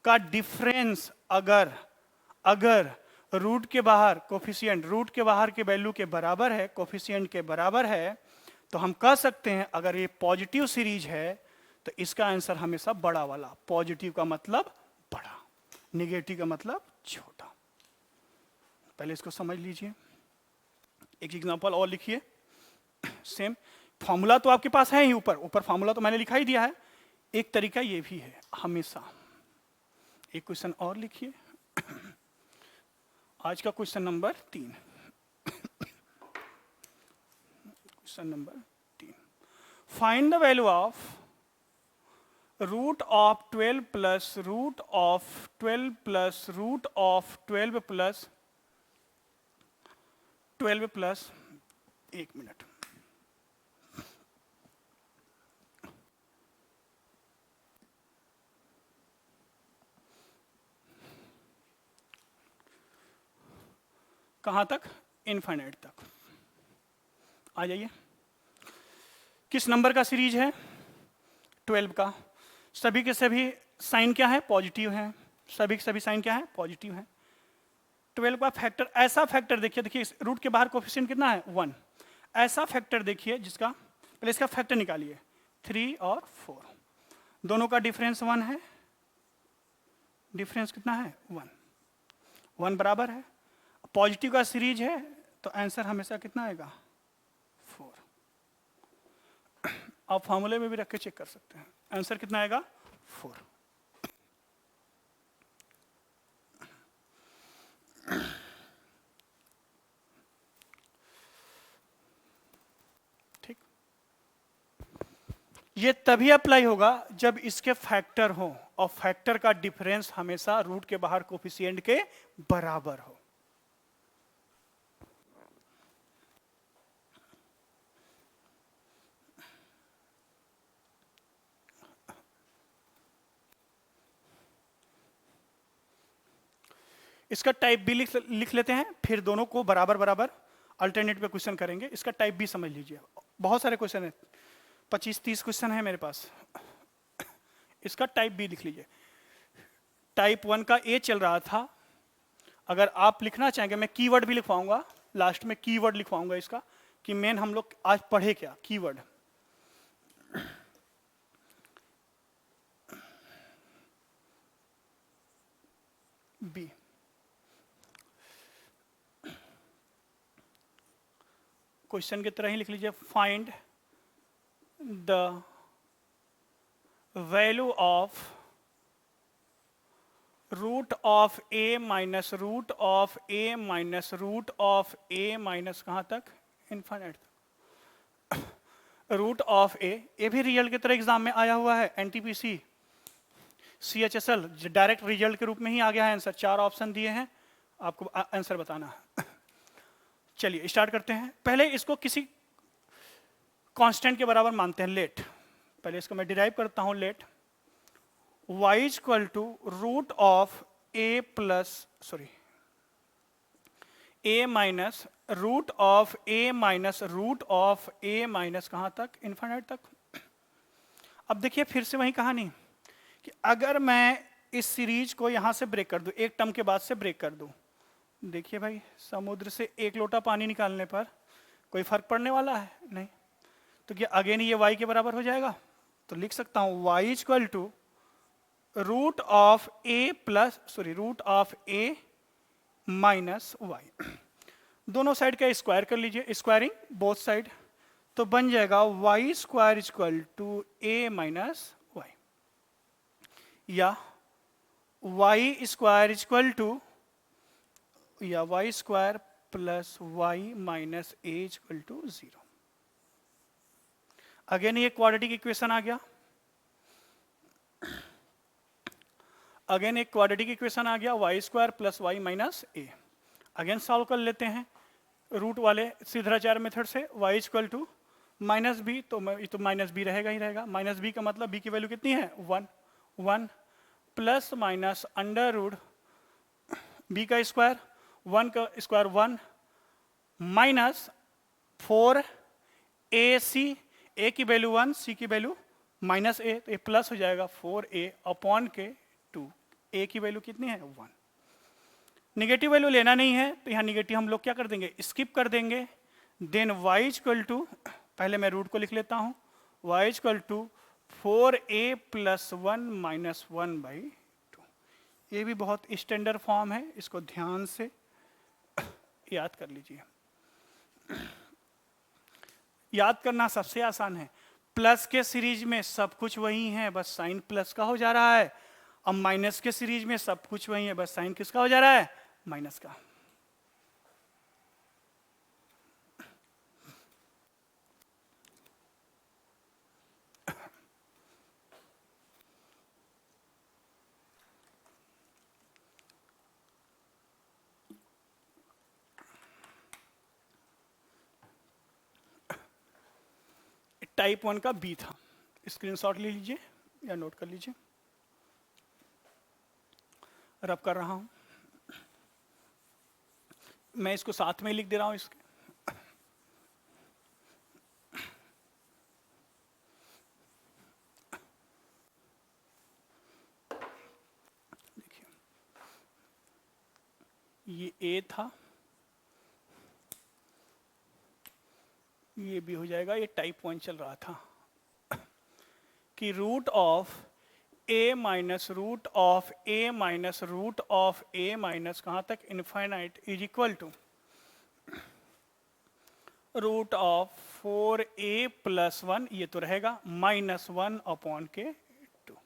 का डिफरेंस अगर रूट के बाहर कोफिशिएंट, रूट के बाहर के वैल्यू के बराबर है, कोफिशिएंट के बराबर है, तो हम कह सकते हैं अगर ये पॉजिटिव सीरीज है तो इसका आंसर हमेशा बड़ा वाला। पॉजिटिव का मतलब बड़ा, निगेटिव का मतलब छोटा। पहले इसको समझ लीजिए। एक एग्जांपल और लिखिए, सेम फॉर्मूला तो आपके पास है ही, ऊपर फॉर्मूला तो मैंने लिखा ही दिया है। एक तरीका ये भी है हमेशा। एक क्वेश्चन और लिखिए, आज का question number 3। Question number 3, find the value of root of 12 plus root of 12 plus root of 12 plus 12 plus, एक मिनट, कहां तक? इनफाइनाइट तक। आ जाइए, किस नंबर का सीरीज है? 12 का। सभी के सभी साइन क्या है? पॉजिटिव है। सभी के सभी साइन क्या है? पॉजिटिव है। 12 का फैक्टर, ऐसा फैक्टर देखिए रूट के बाहर कोफिशिएंट कितना है? 1। ऐसा फैक्टर देखिए जिसका, पहले इसका फैक्टर निकालिए, 3 और 4, दोनों का डिफरेंस 1 है। डिफरेंस कितना है? 1। 1 बराबर है, पॉजिटिव का सीरीज है, तो आंसर हमेशा कितना आएगा? 4। आप फॉर्मूले में भी रख के चेक कर सकते हैं, आंसर कितना आएगा? 4। ठीक, ये तभी अप्लाई होगा जब इसके फैक्टर हो, और फैक्टर का डिफरेंस हमेशा रूट के बाहर कोफिशिएंट के बराबर हो। इसका टाइप भी लिख लेते हैं, फिर दोनों को बराबर बराबर अल्टरनेट पे क्वेश्चन करेंगे। इसका टाइप भी समझ लीजिए, बहुत सारे क्वेश्चन है, 25-30 क्वेश्चन है मेरे पास। इसका टाइप भी लिख लीजिए। टाइप 1 का ए चल रहा था, अगर आप लिखना चाहेंगे मैं कीवर्ड भी लिखवाऊंगा, लास्ट में कीवर्ड लिखवाऊंगा इसका, कि मेन हम लोग आज पढ़े क्या, कीवर्ड। बी, क्वेश्चन की तरह ही लिख लीजिए, find the value of root of a minus root of a minus root of a minus कहां तक? इनफाइनाइट तक। रूट ऑफ ए भी रिजल्ट की तरह एग्जाम में आया हुआ है, एनटीपीसी CHSL डायरेक्ट रिजल्ट के रूप में ही आ गया है आंसर। 4 ऑप्शन दिए हैं, आपको आंसर बताना है। चलिए स्टार्ट करते हैं। पहले इसको किसी कांस्टेंट के बराबर मानते हैं, लेट। पहले इसको मैं डिराइव करता हूं, let y is equal to root of A plus sorry a minus root of a minus root of a minus कहाँ तक, इन्फिनिट तक। अब देखिए फिर से वही कहानी कि अगर मैं इस सीरीज को यहाँ से ब्रेक कर दूं, एक टर्म के बाद से ब्रेक कर दूं, देखिए भाई समुद्र से एक लोटा पानी निकालने पर कोई फर्क पड़ने वाला है नहीं, तो क्या अगेन ये y के बराबर हो जाएगा? तो लिख सकता हूं y is equal to root of a plus sorry root of a minus Y. दोनों साइड का स्क्वायर कर लीजिए, स्क्वायरिंग बोथ साइड, तो बन जाएगा Y square is equal to A minus Y, या Y square is equal to या Y square plus Y minus A is equal to 0। Again ये क्वाड्रेटिक इक्वेशन आ गया, अगेन एक क्वाड्रेटिक इक्वेशन आ गया, Y square plus Y minus a. Again solve कर लेते हैं रूट वाले सिद्धाचार्य मेथड से, y equal to minus b, तो माइनस बी रहेगा ही रहेगा। माइनस बी का मतलब बी की वैल्यू कितनी है 1, 1 plus minus under root b का स्क्वायर, 1 का स्क्वायर 1 माइनस 4 ए सी, ए की वैल्यू 1 सी की वैल्यू माइनस ए, तो ये प्लस हो जाएगा 4a अपॉन के 2, ए की वैल्यू कितनी है 1। निगेटिव वैल्यू लेना नहीं है तो यहाँ निगेटिव हम लोग क्या कर देंगे, स्किप कर देंगे। देन y इक्वल टू, पहले मैं रूट को लिख लेता हूँ, y equal to 4a plus 1 minus 1 by 2। ये भी बहुत स्टैंडर्ड फॉर्म है, इसको ध्यान से याद कर लीजिए। याद करना सबसे आसान है, प्लस के सीरीज में सब कुछ वही है, बस साइन प्लस का हो जा रहा है। अब माइनस के सीरीज में सब कुछ वही है, बस साइन किसका हो जा रहा है, माइनस का। टाइप 1 का बी था, स्क्रीनशॉट ले लीजिए या नोट कर लीजिए, रब कर रहा हूं मैं, इसको साथ में लिख दे रहा हूं इसके। देखिए ये ए था, ये भी हो जाएगा, ये टाइप 1 चल रहा था कि root of a minus root of a minus root of a minus कहाँ तक, infinite, is equal to root of 4a plus 1, ये तो रहेगा माइनस 1 अपॉन के 2,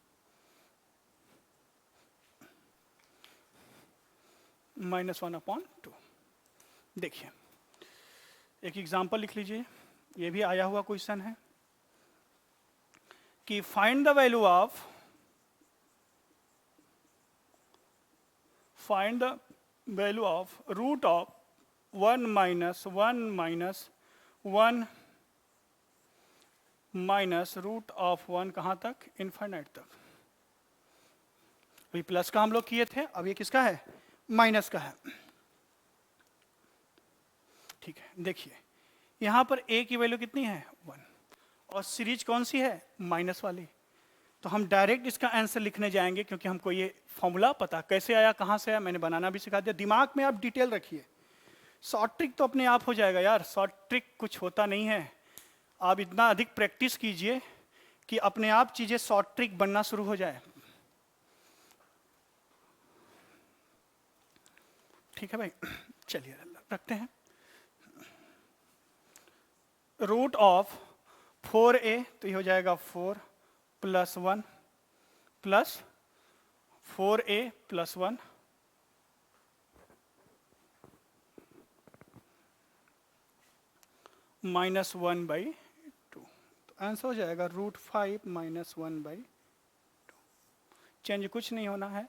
माइनस 1 अपॉन 2। देखिए एक एग्जांपल लिख लीजिए, ये भी आया हुआ क्वेश्चन है कि find the value of, find the value of root of 1 minus 1 minus 1 minus root of 1 कहाँ तक, इनफाइनाइट तक। अभी प्लस का हम लोग किए थे, अब ये किसका है, माइनस का है। ठीक है, देखिए यहां पर a की वैल्यू कितनी है 1, और सीरीज कौन सी है, माइनस वाली, तो हम डायरेक्ट इसका आंसर लिखने जाएंगे, क्योंकि हमको ये फॉर्मूला पता कैसे आया, कहां से आया, मैंने बनाना भी सिखा दिया। दिमाग में आप डिटेल रखिए, शॉर्ट ट्रिक तो अपने आप हो जाएगा यार, शॉर्ट ट्रिक कुछ होता नहीं है। आप इतना अधिक प्रैक्टिस कीजिए कि अपने आप चीजें शॉर्ट ट्रिक बनना शुरू हो जाए। ठीक है भाई, चलिए रखते हैं। रूट ऑफ 4a, तो ये हो जाएगा 4 plus 1 plus 4a plus 1 minus 1 by 2, तो आंसर हो जाएगा रूट 5 माइनस 1 बाई 2। चेंज कुछ नहीं होना है,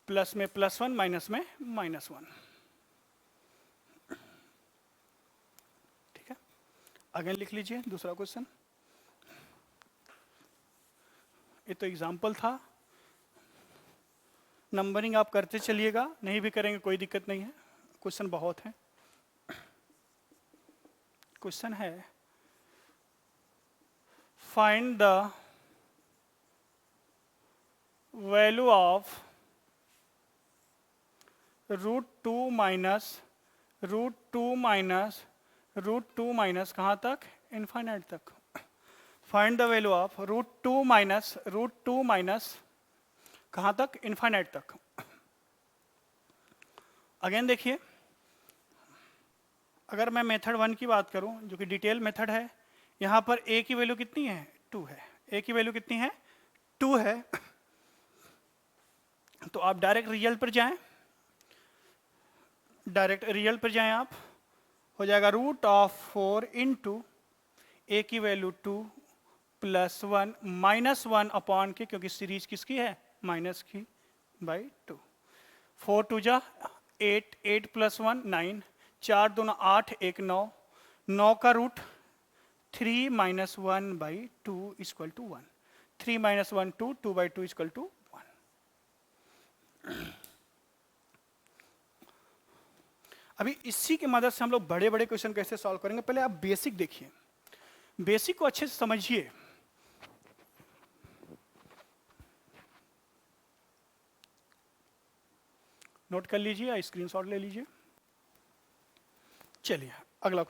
प्लस में प्लस 1, माइनस में माइनस 1। ठीक है, अगेन लिख लीजिए दूसरा क्वेश्चन। ये तो एग्जाम्पल था, नंबरिंग आप करते चलिएगा, नहीं भी करेंगे कोई दिक्कत नहीं है। क्वेश्चन बहुत है। क्वेश्चन है find the value of √2 minus √2 minus कहाँ तक, इनफाइनाइट तक। Find the value of √2 minus कहाँ तक, इनफाइनाइट तक। अगेन देखिए, अगर मैं मेथड 1 की बात करूं जो कि डिटेल मेथड है, यहाँ पर a की वैल्यू कितनी है, 2 है। a की वैल्यू कितनी है, 2 है। तो आप डायरेक्ट रियल पर जाएं, आप, हो जाएगा √4 इंटू a की वैल्यू 2 प्लस 1 माइनस 1 अपॉन के, क्योंकि सीरीज किसकी है, माइनस की, बाई 2। 4 2 जा 8, 8 प्लस 1 9, 4 दूना 8, 1 9, 9 का root 3 minus 1 by 2 equal to 1। 3 minus 1 2, 2 by 2 equal to 1। अभी इसी की मदद से हम लोग बड़े बड़े क्वेश्चन कैसे सॉल्व करेंगे। पहले आप बेसिक देखिए, बेसिक को अच्छे से समझिए। नोट कर लीजिए या स्क्रीनशॉट ले लीजिए। चलिए अगला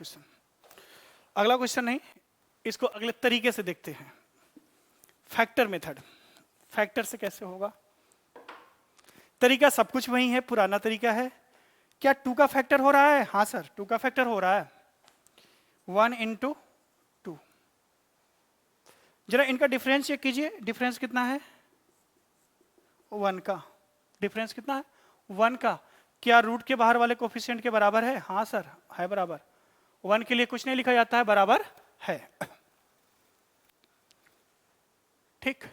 क्वेश्चन नहीं, इसको अगले तरीके से देखते हैं। फैक्टर मेथड, फैक्टर से कैसे होगा। तरीका सब कुछ वही है, पुराना तरीका है। क्या 2 का फैक्टर हो रहा है, हाँ सर 2 का फैक्टर हो रहा है, 1 इंटू 2। जरा इनका डिफरेंस चेक कीजिए, डिफरेंस कितना है, 1 का। डिफरेंस कितना है, 1 का। क्या रूट के बाहर वाले कोफिशिएंट के बराबर है, हाँ सर है बराबर। 1 के लिए कुछ नहीं लिखा जाता है, बराबर है। ठीक,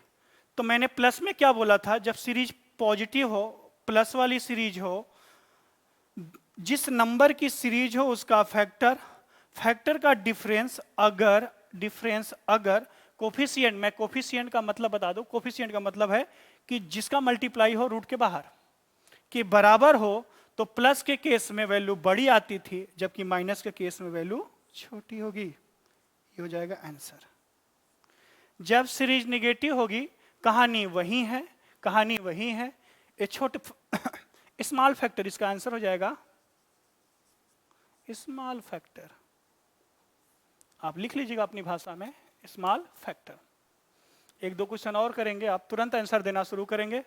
तो मैंने प्लस में क्या बोला था, जब सीरीज पॉजिटिव हो, प्लस वाली सीरीज हो, जिस नंबर की सीरीज हो उसका फैक्टर का डिफरेंस अगर कोफिशिएंट, मैं कोफिशिएंट का मतलब बता दूं, कोफिशिएंट का मतलब है कि जिसका मल्टीप्लाई हो रूट के बाहर के बराबर हो, तो प्लस के केस में वैल्यू बड़ी आती थी, जबकि माइनस के केस में वैल्यू छोटी होगी। ये हो जाएगा आंसर। जब सीरीज नेगेटिव होगी, कहानी वही है, ये छोटे स्मॉल फैक्टर, इसका आंसर हो जाएगा स्मॉल फैक्टर। आप लिख लीजिएगा अपनी भाषा में, स्मॉल फैक्टर। 1-2 क्वेश्चन और करेंगे, आप तुरंत आंसर देना शुरू करेंगे।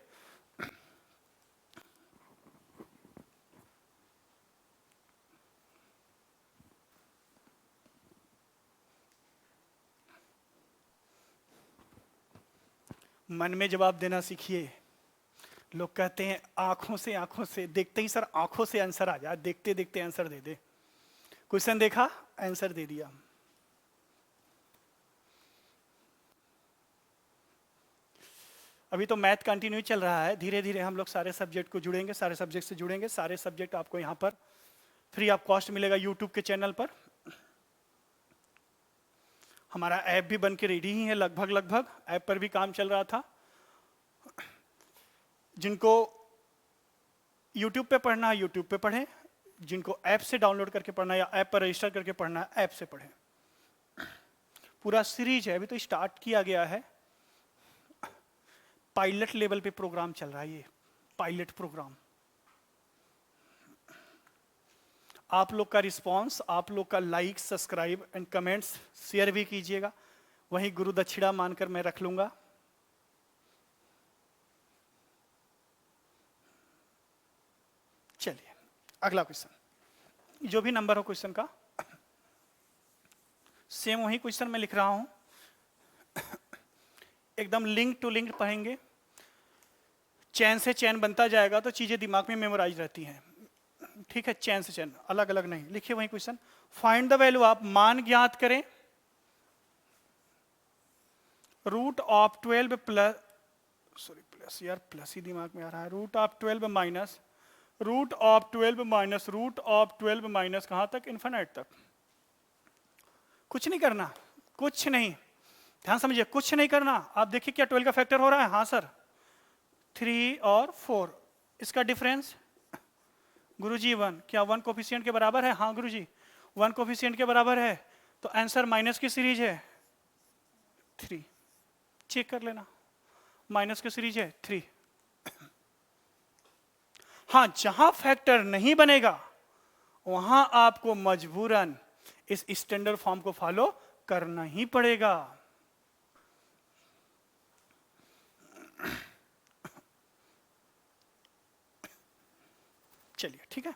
मन में जवाब देना सीखिए। लोग कहते हैं आंखों से देखते ही सर आंखों से आंसर आ जाए, देखते देखते आंसर दे दे। क्वेश्चन देखा, आंसर दे दिया। अभी तो मैथ कंटिन्यू चल रहा है, धीरे धीरे हम लोग सारे सब्जेक्ट को जुड़ेंगे, सारे सब्जेक्ट से जुड़ेंगे। सारे सब्जेक्ट आपको यहाँ पर फ्री ऑफ कॉस्ट मिलेगा यूट्यूब के चैनल पर। हमारा ऐप भी बन के रेडी ही है, लगभग ऐप पर भी काम चल रहा था। जिनको यूट्यूब पे पढ़ना है यूट्यूब पे पढ़ें, जिनको ऐप से डाउनलोड करके पढ़ना है या ऐप पर रजिस्टर करके पढ़ना है, ऐप से पढ़ें। पूरा सीरीज है, अभी तो स्टार्ट किया गया है, पायलट लेवल पे प्रोग्राम चल रहा है। ये पायलट प्रोग्राम, आप लोग का रिस्पांस, आप लोग का like, subscribe and comments, share भी कीजिएगा। वहीं गुरु दक्षिणा मानकर मैं रख लूंगा। चलिए अगला क्वेश्चन, जो भी नंबर हो क्वेश्चन का, सेम वही क्वेश्चन मैं लिख रहा हूं, एकदम लिंक टू लिंक पढ़ेंगे। चैन से चैन बनता जाएगा तो चीजें दिमाग में मेमोराइज रहती हैं। ठीक है, चैन से चैन, अलग अलग नहीं। लिखिए वही क्वेश्चन, फाइंड द वैल्यू, आप मान ज्ञात करें √12 प्लस, सॉरी प्लस, यार प्लस ही दिमाग में आ रहा है, √12 माइनस कहां तक, इन्फिनिट तक। कुछ नहीं करना, कुछ नहीं, ध्यान समझिए, कुछ नहीं करना। आप देखिए क्या 12 का फैक्टर हो रहा है? हाँ सर, 3 और 4, इसका डिफरेंस गुरुजी 1। क्या 1 कोफिशिएंट के बराबर है? हाँ गुरुजी 1 कोफिशिएंट के बराबर है, तो आंसर माइनस की सीरीज है 3। चेक कर लेना, माइनस की सीरीज है 3। हाँ, जहां फैक्टर नहीं बनेगा वहां आपको मजबूरन इस स्टैंडर्ड फॉर्म को फॉलो करना ही पड़ेगा। चलिए ठीक है,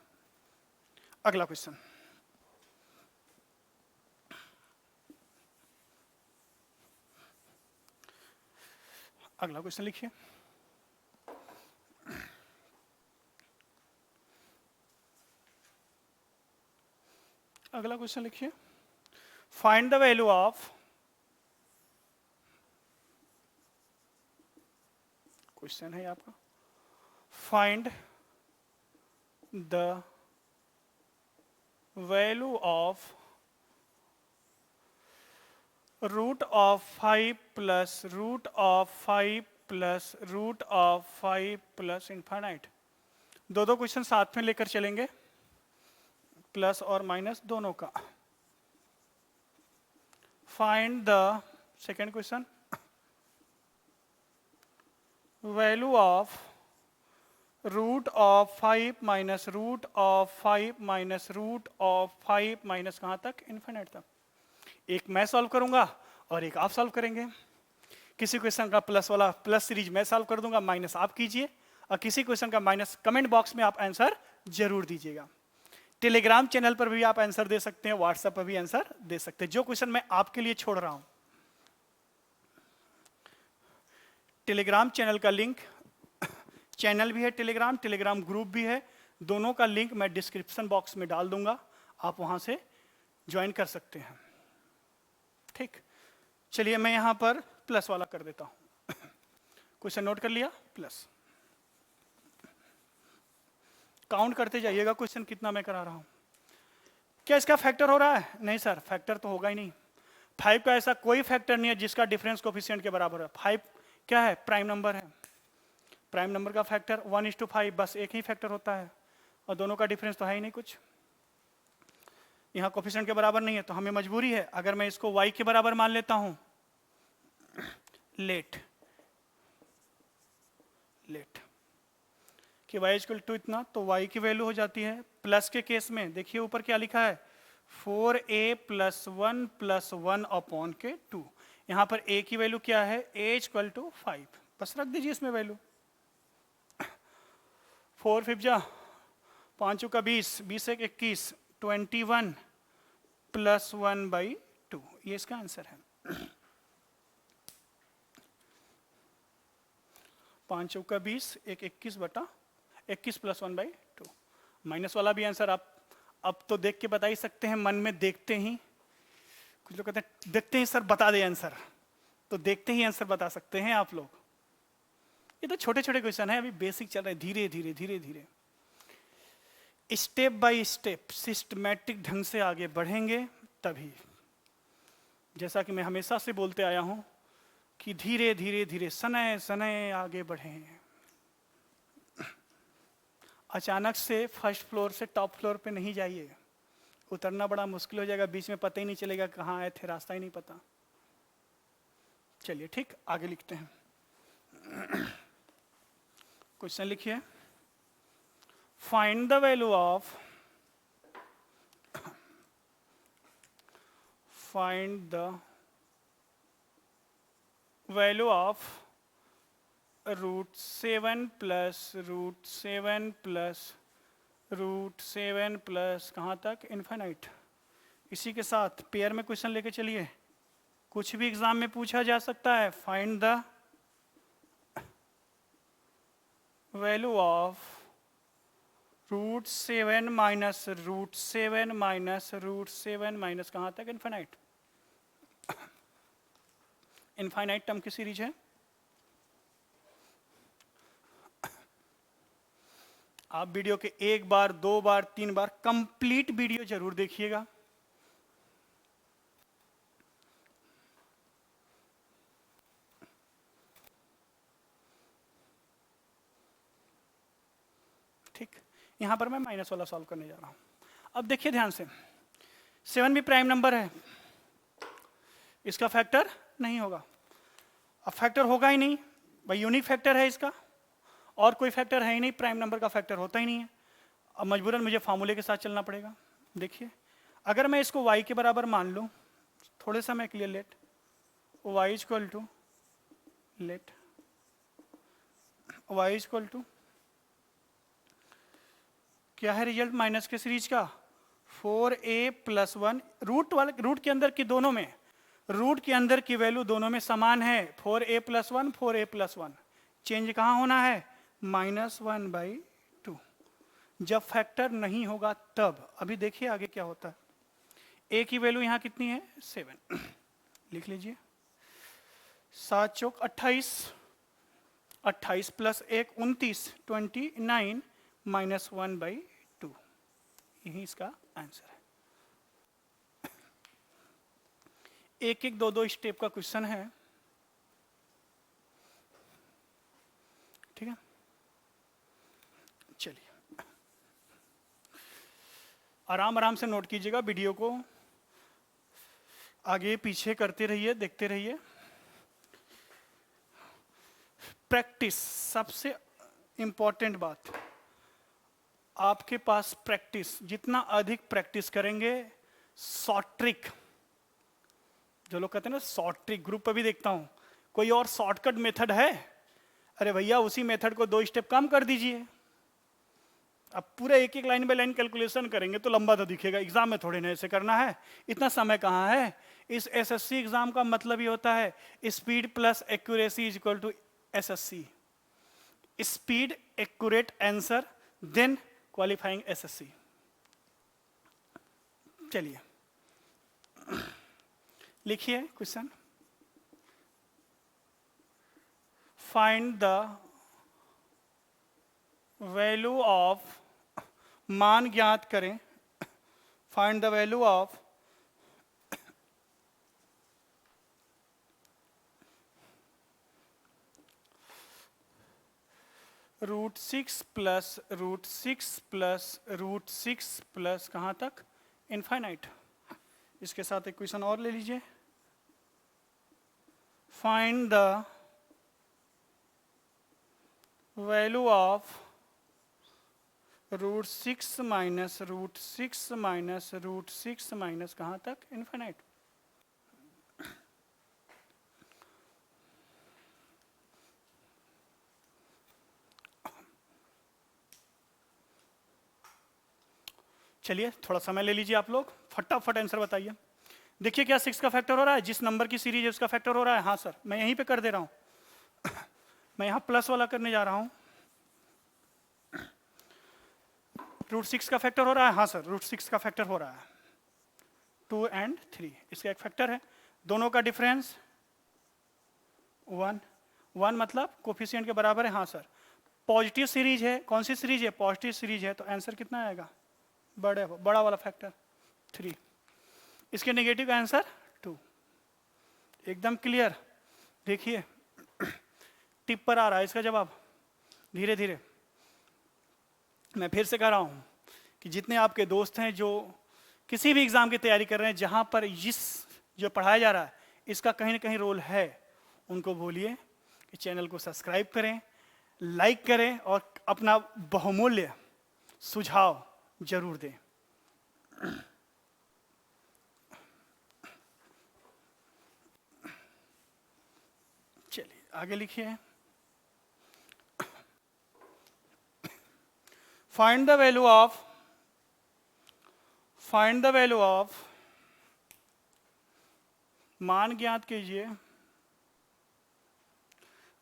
अगला क्वेश्चन। अगला क्वेश्चन लिखिए। अगला क्वेश्चन लिखिए, find the value of, question है आपका, find the value of root of 5 plus root of 5 plus root of 5 plus infinite. दो क्वेश्चन साथ में लेकर चलेंगे, प्लस और माइनस दोनों का। Find the second question, value of root of 5 minus root of 5 minus root of 5 minus कहां तक? इन्फिनिट तक। एक मैं सॉल्व करूंगा और एक आप सॉल्व करेंगे। किसी क्वेश्चन का प्लस वाला प्लस सीरीज मैं सॉल्व कर दूंगा, माइनस आप कीजिए, और किसी क्वेश्चन का माइनस कमेंट बॉक्स में आप आंसर जरूर दीजिएगा। टेलीग्राम चैनल पर भी आप आंसर दे सकते हैं, व्हाट्सएप पर भी आंसर दे सकते हैं, जो क्वेश्चन मैं आपके लिए छोड़ रहा हूं। टेलीग्राम चैनल का लिंक, चैनल भी है टेलीग्राम, टेलीग्राम ग्रुप भी है, दोनों का लिंक मैं डिस्क्रिप्शन बॉक्स में डाल दूंगा, आप वहां से ज्वाइन कर सकते हैं। ठीक, चलिए मैं यहां पर प्लस वाला कर देता हूं। क्वेश्चन नोट कर लिया? प्लस काउंट करते जाइएगा क्वेश्चन कितना मैं करा रहा हूं। क्या इसका फैक्टर हो रहा है? नहीं सर, फैक्टर तो होगा ही नहीं। 5 का ऐसा कोई फैक्टर नहीं है जिसका डिफरेंस कोफिशिएंट के बराबर है। 5 क्या है? प्राइम नंबर है। प्राइम नंबर का फैक्टर 1:5, बस एक ही फैक्टर होता है, और दोनों का डिफरेंस तो है ही नहीं कुछ। यहाँ कोफिशिएंट के बराबर नहीं है, तो हमें मजबूरी है, अगर मैं इसको y के बराबर मान लेता हूं, लेट कि y इक्वल टू इतना, तो y की वैल्यू हो जाती है। प्लस के केस में देखिए ऊपर क्या लिखा है, 4a प्लस 1 प्लस 1 अपॉन के 2। यहाँ पर a की वैल्यू क्या है? a इक्वल टू 5, बस रख दीजिए इसमें वैल्यू। 4 5 जा 5 का 20, 20 एक 21, 21 प्लस 1/2, ये इसका आंसर है। 5 का 20, एक 21 प्लस 1/2। माइनस वाला भी आंसर आप अब तो देख के बता ही सकते हैं, मन में देखते ही। कुछ लोग कहते हैं देखते ही सर बता दे आंसर, तो देखते ही आंसर बता सकते हैं आप लोग। ये तो छोटे छोटे क्वेश्चन है, अभी बेसिक चल रहे हैं, धीरे धीरे धीरे धीरे स्टेप बाय स्टेप सिस्टमैटिक ढंग से आगे बढ़ेंगे तभी। जैसा कि मैं हमेशा से बोलते आया हूं कि धीरे धीरे धीरे सनय सनय आगे बढ़ें। अचानक से फर्स्ट फ्लोर से टॉप फ्लोर पे नहीं जाइए, उतरना बड़ा मुश्किल हो जाएगा, बीच में पता ही नहीं चलेगा कहाँ आए थे, रास्ता ही नहीं पता। चलिए ठीक, आगे लिखते हैं। क्वेश्चन लिखिए, find the value of, find the value of √7 plus √7 plus √7 plus कहाँ तक? इनफाइनाइट। इसी के साथ पेयर में क्वेश्चन लेके चलिए, कुछ भी एग्जाम में पूछा जा सकता है। Find the value of √7 minus √7 minus √7 minus कहाँ तक? इनफाइनाइट। इनफाइनाइट टर्म की सीरीज है। आप वीडियो के एक बार, दो बार, तीन बार कंप्लीट वीडियो जरूर देखिएगा। यहाँ पर मैं माइनस वाला सॉल्व करने जा रहा हूँ। अब देखिए ध्यान से, 7 भी प्राइम नंबर है, इसका फैक्टर नहीं होगा। अब फैक्टर होगा ही नहीं भाई, यूनिक फैक्टर है इसका, और कोई फैक्टर है ही नहीं, प्राइम नंबर का फैक्टर होता ही नहीं है। अब मजबूरन मुझे फार्मूले के साथ चलना पड़ेगा। देखिए अगर मैं इसको y के बराबर मान लूँ, थोड़े समय के लिए let y equal to let y equal to क्या है रिजल्ट माइनस के सीरीज का 4a + 1, रूट के अंदर की दोनों में, रूट के अंदर की वैल्यू दोनों में समान है, 4a + 1 4a + 1, चेंज कहाँ होना है -1/2। जब फैक्टर नहीं होगा तब। अभी देखिए आगे क्या होता है। a की वैल्यू यहाँ कितनी है 7, लिख लीजिए 7 चौक 28, 28 + 1 29, 29 -1/2, यही इसका आंसर है। एक एक दो स्टेप का क्वेश्चन है, ठीक है। चलिए आराम आराम से नोट कीजिएगा, वीडियो को आगे पीछे करते रहिए, देखते रहिए। प्रैक्टिस सबसे इंपॉर्टेंट बात, आपके पास प्रैक्टिस, जितना अधिक प्रैक्टिस करेंगे, शॉर्ट ट्रिक, जो लोग कहते हैं ना शॉर्ट ट्रिक, ग्रुप पर भी देखता हूं, कोई और शॉर्टकट मेथड है? अरे भैया उसी मेथड को 2 स्टेप कम कर दीजिए। अब पूरे एक एक लाइन बाय लाइन कैलकुलेशन करेंगे तो लंबा तो दिखेगा, एग्जाम में थोड़ी ना ऐसे करना है, इतना समय कहाँ है। इस एसएससी एग्जाम का मतलब ही होता है speed plus accuracy is equal to SSC, speed accurate answer then qualifying SSC. चलिए लिखिए question, find the value of, मान ज्ञात करें, find the value of √6 + √6 + √6 plus कहाँ तक इनफाइनाइट। इसके साथ एक क्वेश्चन और ले लीजिए, find the value of √6 - √6 - √6 minus कहाँ तक इनफाइनाइट। चलिए थोड़ा समय ले लीजिए आप लोग, फटाफट आंसर बताइए। देखिए क्या 6 का फैक्टर हो रहा है, जिस नंबर की सीरीज है उसका फैक्टर हो रहा है। हाँ सर मैं यहीं पे कर दे रहा हूं मैं यहां प्लस वाला करने जा रहा हूं। √6 का फैक्टर हो रहा है, हाँ सर √6 का फैक्टर हो रहा है 2 और 3, इसका एक फैक्टर है। दोनों का डिफरेंस 1, 1 मतलब कोफिशिएंट के बराबर है। हाँ सर पॉजिटिव सीरीज है, कौन सी सीरीज है पॉजिटिव सीरीज है, तो आंसर कितना आएगा बड़ा वाला फैक्टर 3। इसके नेगेटिव का आंसर 2, एकदम क्लियर। देखिए टिप पर आ रहा है इसका जवाब, धीरे धीरे। मैं फिर से कह रहा हूं कि जितने आपके दोस्त हैं जो किसी भी एग्जाम की तैयारी कर रहे हैं, जहां पर इस जो पढ़ाया जा रहा है इसका कहीं ना कहीं रोल है, उनको बोलिए कि चैनल को सब्सक्राइब करें, लाइक करें और अपना बहुमूल्य सुझाव जरूर दें। चलिए आगे लिखिए, फाइंड द वैल्यू ऑफ, मान ज्ञात कीजिए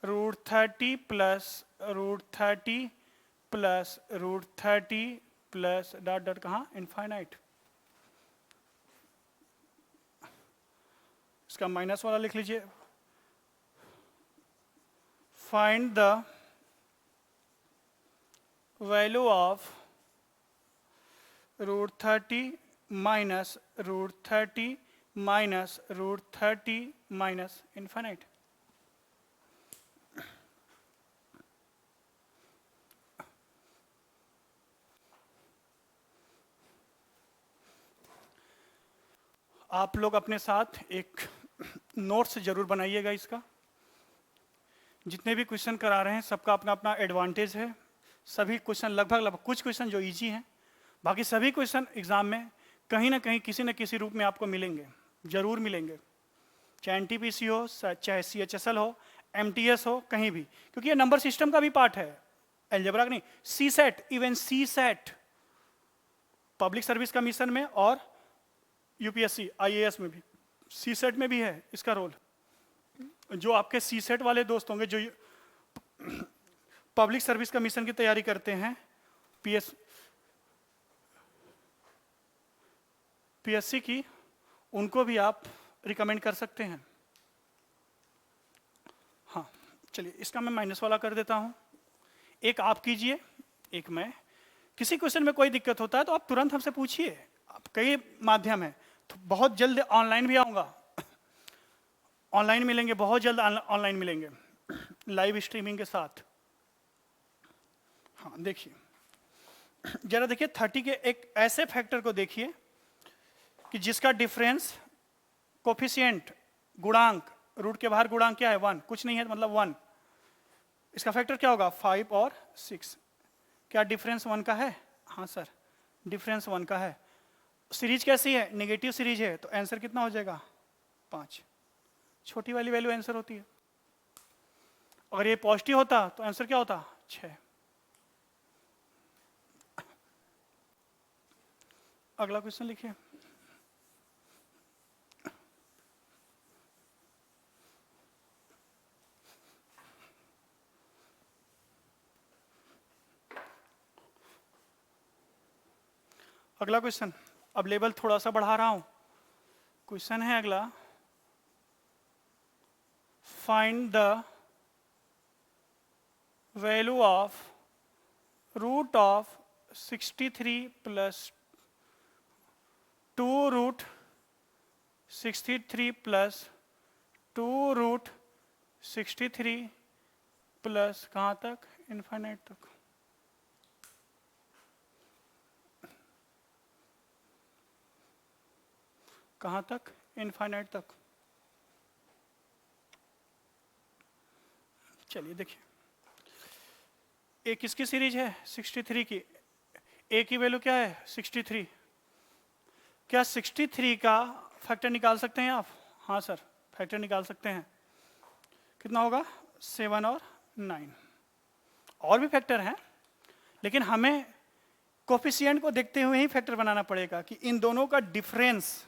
√30 + √30 + √30 प्लस डॉट डॉट कहाँ इनफाइनाइट। इसका माइनस वाला लिख लीजिए, find the value of √30 - √30 - √30 minus infinite. आप लोग अपने साथ एक नोट्स जरूर बनाइएगा इसका। जितने भी क्वेश्चन करा रहे हैं सबका अपना अपना एडवांटेज है। सभी क्वेश्चन लगभग कुछ क्वेश्चन जो इजी हैं, बाकी सभी क्वेश्चन एग्जाम में कहीं ना कहीं किसी न किसी रूप में आपको मिलेंगे, जरूर मिलेंगे। चाहे एनटीपीसी हो, चाहे सीएचएसएल हो, एमटीएस हो, कहीं भी, क्योंकि ये नंबर सिस्टम का भी पार्ट है, अलजेब्रा का नहीं। सी सेट, इवन सी सेट पब्लिक सर्विस कमीशन में और यूपीएससी आईएएस में भी, सी सेट में भी है इसका रोल। जो आपके सी सेट वाले दोस्त होंगे जो पब्लिक सर्विस कमीशन की तैयारी करते हैं, पीएससी की, उनको भी आप रिकमेंड कर सकते हैं। हाँ चलिए, इसका मैं माइनस वाला कर देता हूँ। एक आप कीजिए, एक मैं। किसी क्वेश्चन में कोई दिक्कत होता है तो आप तुरंत हमसे पूछिए। आप कई माध्यम है, तो बहुत जल्द ऑनलाइन भी आऊँगा, ऑनलाइन मिलेंगे, बहुत जल्द ऑनलाइन मिलेंगे लाइव स्ट्रीमिंग के साथ। हाँ देखिए, जरा देखिए 30 के एक ऐसे फैक्टर को देखिए कि जिसका डिफरेंस कोफिशिएंट गुणांक, रूट के बाहर गुणांक क्या है 1, कुछ नहीं है मतलब 1। इसका फैक्टर क्या होगा 5 और 6। क्या डिफरेंस 1 का है? हाँ सर, डिफरेंस 1 का है। सीरीज कैसी है? नेगेटिव सीरीज है, तो आंसर कितना हो जाएगा 5। छोटी वाली वैल्यू आंसर होती है। अगर ये पॉजिटिव होता तो आंसर क्या होता 6। अगला क्वेश्चन लिखिए। अगला क्वेश्चन, अब लेवल थोड़ा सा बढ़ा रहा हूं। क्वेश्चन है अगला, find the value of root of 63 plus 2 root 63 plus 2 root 63 plus कहाँ तक? इनफाइनाइट तक। कहाँ तक? इनफाइनाइट तक। चलिए देखिए, एक किसकी सीरीज है 63 की, ए की वैल्यू क्या है 63। क्या 63 का फैक्टर निकाल सकते हैं आप? हाँ सर, फैक्टर निकाल सकते हैं। कितना होगा 7 और 9। और भी फैक्टर हैं, लेकिन हमें कोफिशिएंट को देखते हुए ही फैक्टर बनाना पड़ेगा कि इन दोनों का डिफरेंस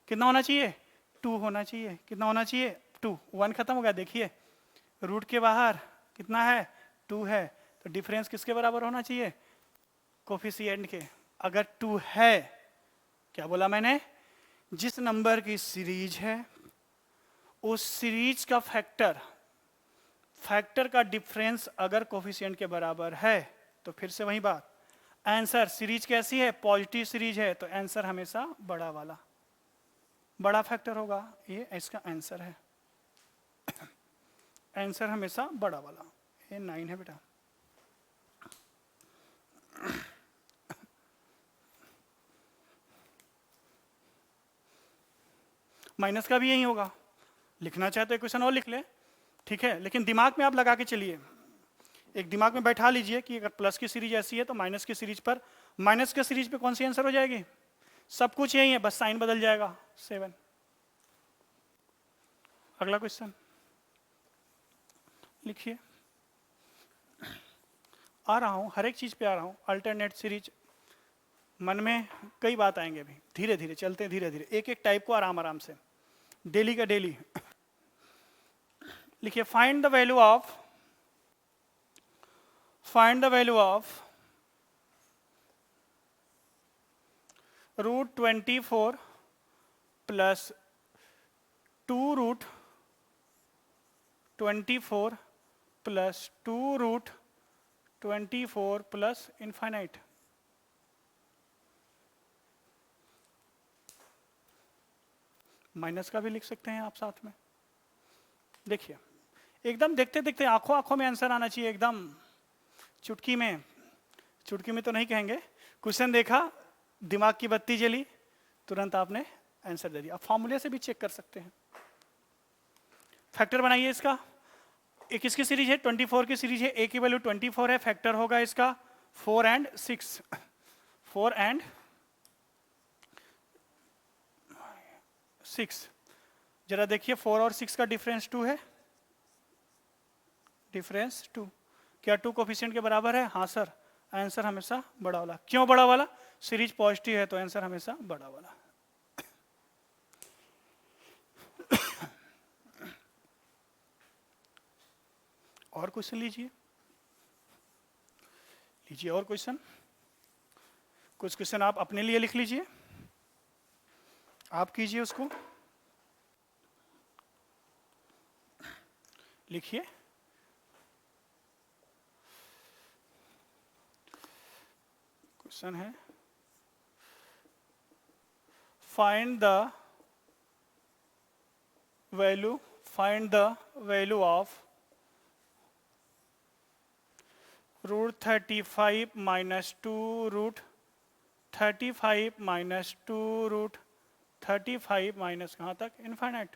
कितना होना चाहिए 2 होना चाहिए। कितना होना चाहिए 2। 1 खत्म हो गया। देखिए रूट के बाहर कितना है 2 है, तो डिफरेंस किसके बराबर होना चाहिए कोफिशिएंट के। अगर 2 है, क्या बोला मैंने, जिस नंबर की सीरीज है उस सीरीज का फैक्टर का डिफरेंस अगर कोफिशिएंट के बराबर है तो फिर से वही बात, आंसर सीरीज कैसी है पॉजिटिव सीरीज है तो आंसर हमेशा बड़ा वाला, बड़ा फैक्टर होगा। ये इसका आंसर है, आंसर हमेशा बड़ा वाला। ये 9 है बेटा। माइनस का भी यही होगा। लिखना चाहे तो एक क्वेश्चन और लिख ले, ठीक है, लेकिन दिमाग में आप लगा के चलिए, एक दिमाग में बैठा लीजिए कि अगर प्लस की सीरीज ऐसी है तो माइनस की सीरीज पर, माइनस की सीरीज पे कौन सी आंसर हो जाएगी? सब कुछ यही है, बस साइन बदल जाएगा 7। अगला क्वेश्चन लिखिए। आ रहा हूं, हर एक चीज पे आ रहा हूं। अल्टरनेट सीरीज, मन में कई बात आएंगे अभी, धीरे धीरे चलते हैं, धीरे धीरे एक एक टाइप को आराम आराम से, डेली का डेली। लिखिए, find the value of root 24 plus 2 root 24 plus 2 root 24 plus infinite. Minus का भी लिख सकते हैं आप साथ में। देखिए, एकदम देखते देखते आंखों आंखों में आंसर आना चाहिए, एकदम चुटकी में तो नहीं कहेंगे। क्वेश्चन देखा, दिमाग की बत्ती जली, तुरंत आपने आंसर दे दिया। आप फॉर्मूले से भी चेक कर सकते हैं। फैक्टर बनाइए इसका। एक किसकी सीरीज है? 24 की सीरीज है, ए की वैल्यू 24 है, फैक्टर होगा इसका 4 एंड 6, 4 एंड 6। जरा देखिए 4 और 6 का डिफरेंस 2 है, डिफरेंस 2। क्या 2 कोफिशिएंट के बराबर है? हाँ सर, आंसर हमेशा बड़ा वाला। क्यों बड़ा वाला? सीरीज पॉजिटिव है तो आंसर हमेशा बड़ा वाला। और क्वेश्चन लीजिए, लीजिए और क्वेश्चन। कुछ क्वेश्चन आप अपने लिए लिख लीजिए, आप कीजिए उसको, लिखिए। क्वेश्चन है find the value of root 35 minus 2 root 35 minus 2 root 35 minus कहाँ तक? इनफाइनाइट।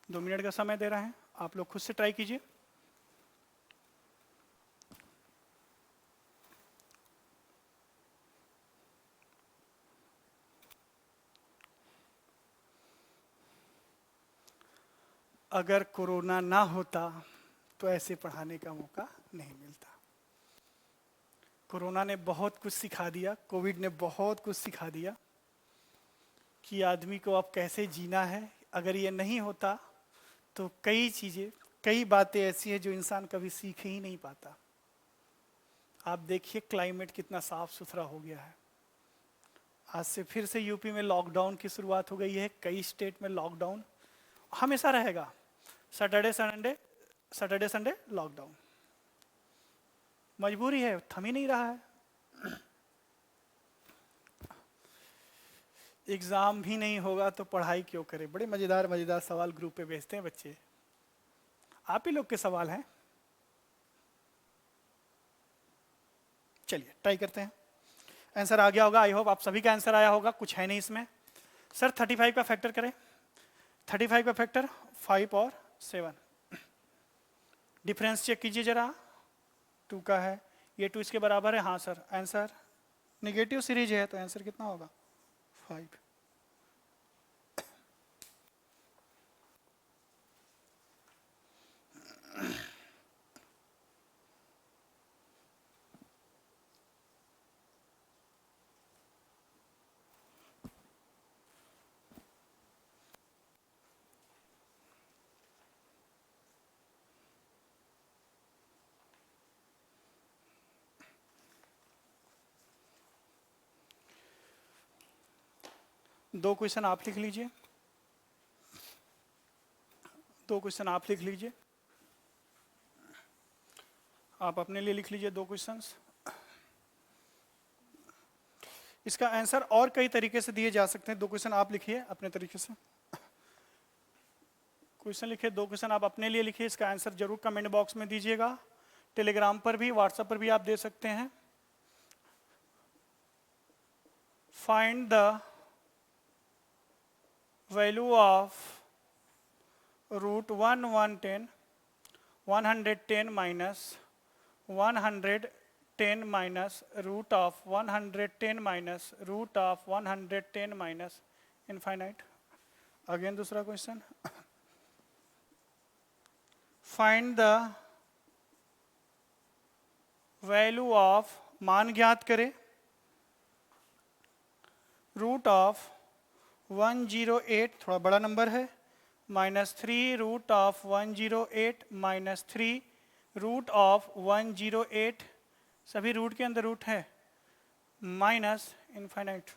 दो मिनट का समय दे रहे हैं, आप लोग खुद से ट्राई कीजिए। अगर कोरोना ना होता तो ऐसे पढ़ाने का मौका नहीं मिलता। कोरोना ने बहुत कुछ सिखा दिया, कोविड ने बहुत कुछ सिखा दिया कि आदमी को अब कैसे जीना है। अगर ये नहीं होता तो कई चीज़ें, कई बातें ऐसी हैं जो इंसान कभी सीख ही नहीं पाता। आप देखिए क्लाइमेट कितना साफ सुथरा हो गया है। आज से फिर से यूपी में लॉकडाउन की शुरुआत हो गई है, कई स्टेट में लॉकडाउन हमेशा रहेगा। सैटरडे संडे लॉकडाउन, मजबूरी है, थम ही नहीं रहा है। एग्जाम भी नहीं होगा तो पढ़ाई क्यों करें? बड़े मजेदार मजेदार सवाल ग्रुप पे भेजते हैं बच्चे, आप ही लोग के सवाल हैं। चलिए ट्राई करते हैं। आंसर आ गया होगा, आई होप आप सभी का आंसर आया होगा, कुछ है नहीं इसमें। सर 35 का फैक्टर करें। 35 का फैक्टर 5 और 7। डिफरेंस चेक कीजिए जरा, 2 का है, ये 2 इसके बराबर है। हाँ सर, आंसर निगेटिव सीरीज है तो आंसर कितना होगा? 5। दो क्वेश्चन आप लिख लीजिए, दो क्वेश्चन आप लिख लीजिए, आप अपने लिए लिख लीजिए 2 क्वेश्चंस। इसका आंसर और कई तरीके से दिए जा सकते हैं। 2 क्वेश्चन आप लिखिए अपने तरीके से, क्वेश्चन लिखिए, 2 क्वेश्चन आप अपने लिए लिखिए। इसका आंसर जरूर कमेंट बॉक्स में दीजिएगा, टेलीग्राम पर भी, व्हाट्सएप पर भी आप दे सकते हैं। Find the value of root 110 minus 110 minus root of 110 minus root of 110 minus infinite. Again दूसरा question, find the value of, मान ज्ञात करें, रूट ऑफ 108, थोड़ा बड़ा नंबर है, minus 3 root of 108 minus 3 root of 108, सभी रूट के अंदर रूट है, माइनस इनफाइनाइट।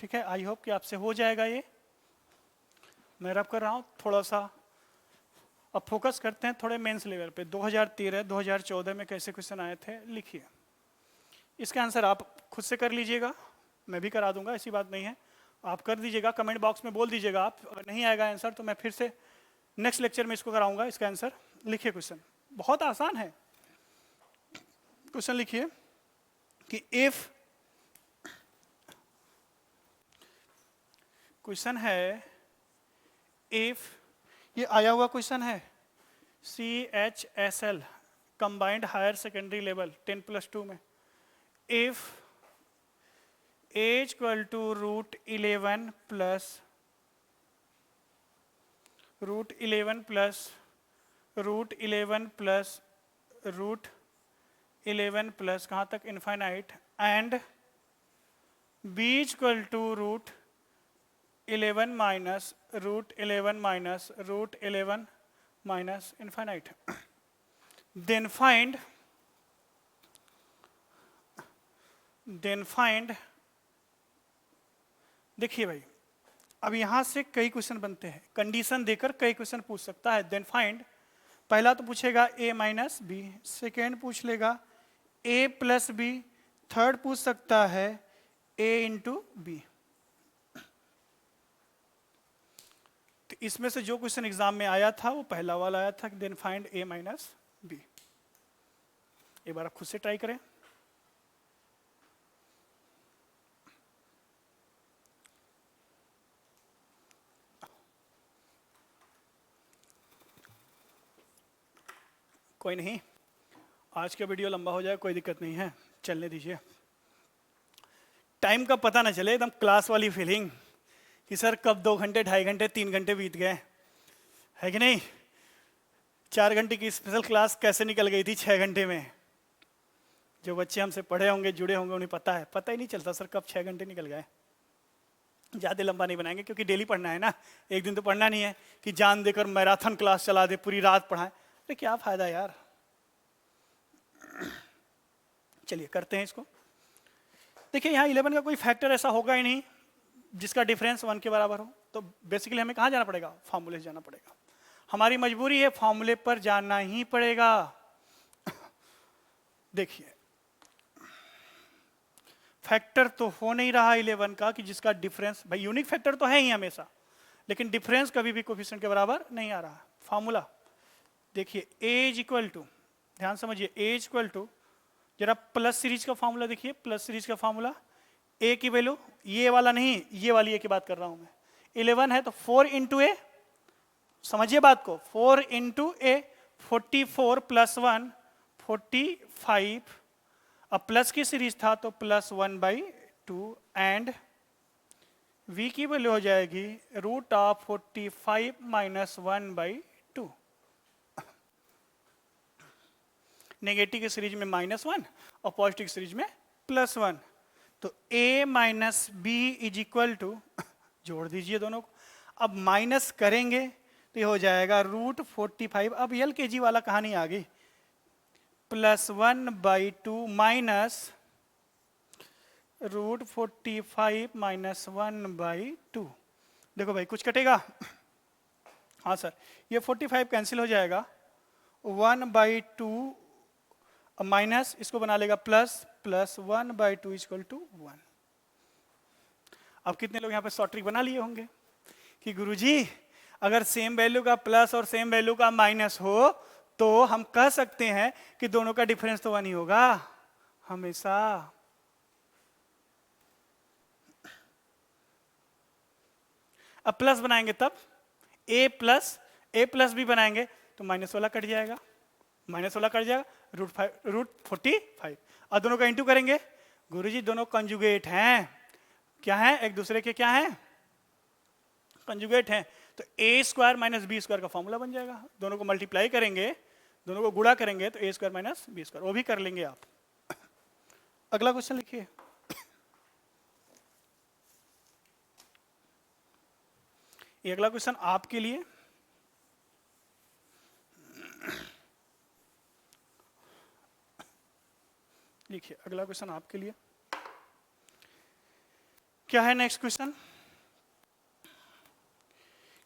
ठीक है, आई होप कि आपसे हो जाएगा ये। मैं रब कर रहा हूँ थोड़ा सा। अब फोकस करते हैं थोड़े मेंस लेवल पे। 2013 2014 में कैसे क्वेश्चन आए थे, लिखिए। इसका आंसर आप खुद से कर लीजिएगा, मैं भी करा दूंगा, ऐसी बात नहीं है। आप कर दीजिएगा, कमेंट बॉक्स में बोल दीजिएगा आप। अगर नहीं आएगा आंसर तो मैं फिर से नेक्स्ट लेक्चर में इसको कराऊंगा, इसका आंसर। लिखिए क्वेश्चन, बहुत आसान है। क्वेश्चन लिखिए कि इफ, क्वेश्चन है इफ, ये आया हुआ क्वेश्चन है CHSL combined higher secondary level 10+2 में। If as equal to √11 plus √11 plus √11 plus √11 plus कहाँ तक, infinite, and b equal to √11 minus √11 minus √11 minus infinite, then find, देखिए भाई, अब यहां से कई क्वेश्चन बनते हैं, कंडीशन देकर कई क्वेश्चन पूछ सकता है। देन फाइंड, पहला तो पूछेगा a माइनस बी, सेकेंड पूछ लेगा a प्लस बी, थर्ड पूछ सकता है a इंटू बी। तो इसमें से जो क्वेश्चन एग्जाम में आया था वो पहला वाला आया था, then find a minus b. एक बार आप खुद से ट्राई करें। कोई नहीं, आज का वीडियो लंबा हो जाए, कोई दिक्कत नहीं है, चलने दीजिए। टाइम का पता ना चले, एकदम क्लास वाली फीलिंग कि सर कब 2 घंटे, 2.5 घंटे, 3 घंटे बीत गए, है कि नहीं। 4 घंटे की स्पेशल क्लास कैसे निकल गई थी 6 घंटे में। जो बच्चे हमसे पढ़े होंगे, जुड़े होंगे, उन्हें पता है, पता ही नहीं चलता सर कब 6 घंटे निकल गए। ज़्यादा लंबा नहीं बनाएंगे क्योंकि डेली पढ़ना है ना, एक दिन तो पढ़ना नहीं है कि जान देकर मैराथन क्लास चला दे, पूरी रात पढ़ाएं, अरे क्या फायदा यार। चलिए करते हैं इसको। देखिए यहाँ 11 का कोई फैक्टर ऐसा होगा ही नहीं जिसका डिफरेंस 1 के बराबर हो, तो बेसिकली हमें कहाँ जाना पड़ेगा, फॉर्मूले से जाना पड़ेगा। हमारी मजबूरी है, फॉर्मूले पर जाना ही पड़ेगा। देखिए फैक्टर तो हो नहीं रहा 11 का कि जिसका डिफरेंस, भाई यूनिक फैक्टर तो है ही हमेशा, लेकिन डिफरेंस कभी भी कोफिशिएंट के बराबर नहीं आ रहा। फॉर्मूला देखिए, एज इक्वल टू, ध्यान समझिए, एज इक्वल टू, जरा प्लस सीरीज का फॉर्मूला देखिए, प्लस सीरीज का फॉर्मूला, ए की वैल्यू, ये वाला नहीं, ये वाली ए की बात कर रहा हूं मैं। 11 है तो 4 इंटू ए, समझिए बात को, 4 इंटू ए, 44 प्लस 1 45, अब प्लस की सीरीज था तो +1/2, एंड v की वैल्यू हो जाएगी √45 माइनस 1/2। नेगेटिव की सीरीज में -1 और पॉजिटिव की सीरीज में +1, तो a minus b is equal to, जोड़ दीजिए दोनों को। अब माइनस करेंगे तो ये हो जाएगा √45, अब LKG वाला कहानी आ गई, +1/2 माइनस √45 माइनस 1/2। देखो भाई कुछ कटेगा, हाँ सर, ये 45 कैंसिल हो जाएगा, 1/2 माइनस, इसको बना लेगा प्लस, +1/2 इक्वल टू 1। अब कितने लोग यहाँ पे शॉर्ट ट्रिक बना लिए होंगे कि गुरुजी अगर सेम वैल्यू का प्लस और सेम वैल्यू का माइनस हो तो हम कह सकते हैं कि दोनों का डिफरेंस तो 1 ही होगा हमेशा। अब प्लस बनाएंगे तब a प्लस b बनाएंगे तो माइनस वाला कट जाएगा, माइनस वाला कट जाएगा, √45, और दोनों का इंटू करेंगे। गुरुजी दोनों कंजुगेट हैं, क्या है, एक दूसरे के क्या हैं, कंजुगेट हैं, तो a² माइनस b² का फॉर्मूला बन जाएगा। दोनों को मल्टीप्लाई करेंगे, दोनों को गुणा करेंगे तो a² माइनस b², वो भी कर लेंगे आप। अगला क्वेश्चन लिखिए, ये अगला क्वेश्चन आपके लिए, लिखिए अगला क्वेश्चन आपके लिए क्या है नेक्स्ट क्वेश्चन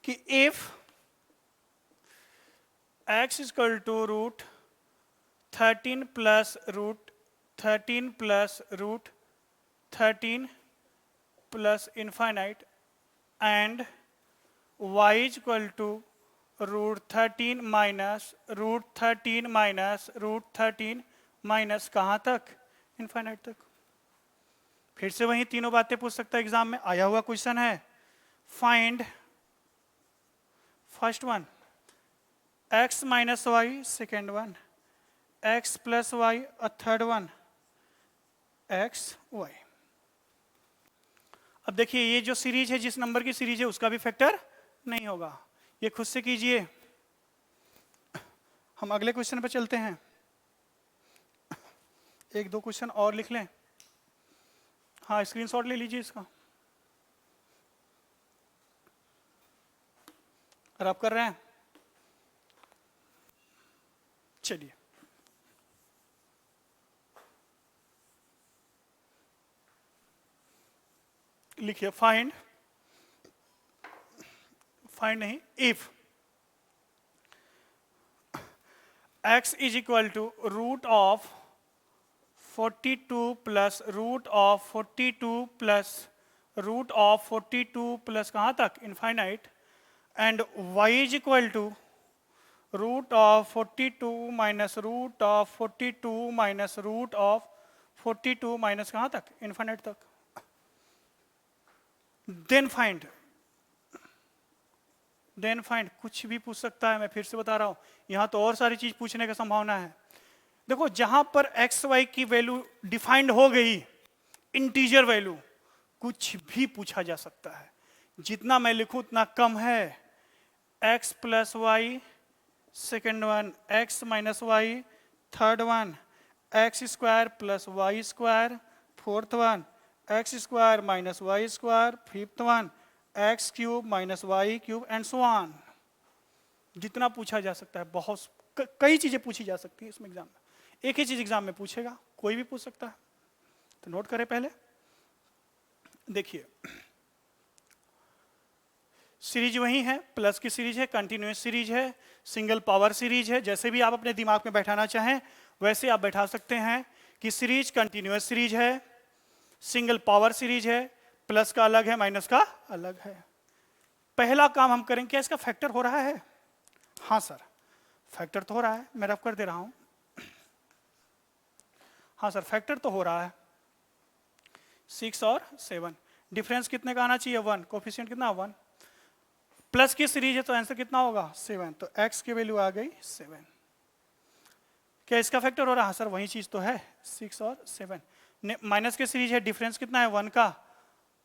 कि if x equal to root 13 plus root 13 plus root 13 plus infinite and y equal to root 13 minus root 13 minus root 13 minus कहाँ तक, इनफाइनाइट तक। फिर से वही तीनों बातें पूछ सकता है, एग्जाम में आया हुआ क्वेश्चन है। Find first one x minus y, second one x plus y, third one x y। अब देखिए ये जो सीरीज है, जिस नंबर की सीरीज है उसका भी फैक्टर नहीं होगा, ये खुद से कीजिए। हम अगले क्वेश्चन पर चलते हैं, एक दो क्वेश्चन और लिख लें। हाँ, स्क्रीनशॉट ले लीजिए इसका। और आप कर रहे हैं, चलिए लिखिए फाइंड नहीं, if x is equal to root of 42 plus root of 42 plus root of 42 plus कहाँ तक, infinite, and y is equal to root of 42 minus root of 42 minus root of 42 minus कहाँ तक, इनफाइनाइट तक। Then find कुछ भी पूछ सकता है, मैं फिर से बता रहा हूं, यहां तो और सारी चीज पूछने की संभावना है। देखो जहां पर एक्स वाई की वैल्यू डिफाइंड हो गई, इंटीजर वैल्यू, कुछ भी पूछा जा सकता है। जितना मैं लिखूं उतना कम है। X plus y, second one x minus y, third one x square plus y square, fourth one x square minus y square, fifth one x cube minus y cube, and so on. जितना पूछा जा सकता है, बहुत कई चीजें पूछी जा सकती है इसमें एग्जाम में। एक ही चीज एग्जाम में पूछेगा, कोई भी पूछ सकता है, तो नोट करें पहले। देखिए सीरीज वही है, प्लस की सीरीज है, कंटिन्यूस सीरीज है, सिंगल पावर सीरीज है। जैसे भी आप अपने दिमाग में बैठाना चाहें वैसे आप बैठा सकते हैं कि सीरीज कंटिन्यूस सीरीज है, सिंगल पावर सीरीज है, प्लस का अलग है, माइनस का अलग है। पहला काम हम करेंगे, क्या इसका फैक्टर हो रहा है? हाँ सर, फैक्टर तो हो रहा है, मैं रफ कर दे रहा हूं। हाँ सर, फैक्टर तो हो रहा है, 6 और 7। डिफरेंस कितने का आना चाहिए? 1। कोफिशिएंट कितना? 1। प्लस की सीरीज है तो आंसर कितना होगा? 7। तो x की वैल्यू आ गई 7। क्या इसका फैक्टर हो रहा है? सर वही चीज तो है, 6 और 7। माइनस की सीरीज है, डिफरेंस कितना है? 1 का।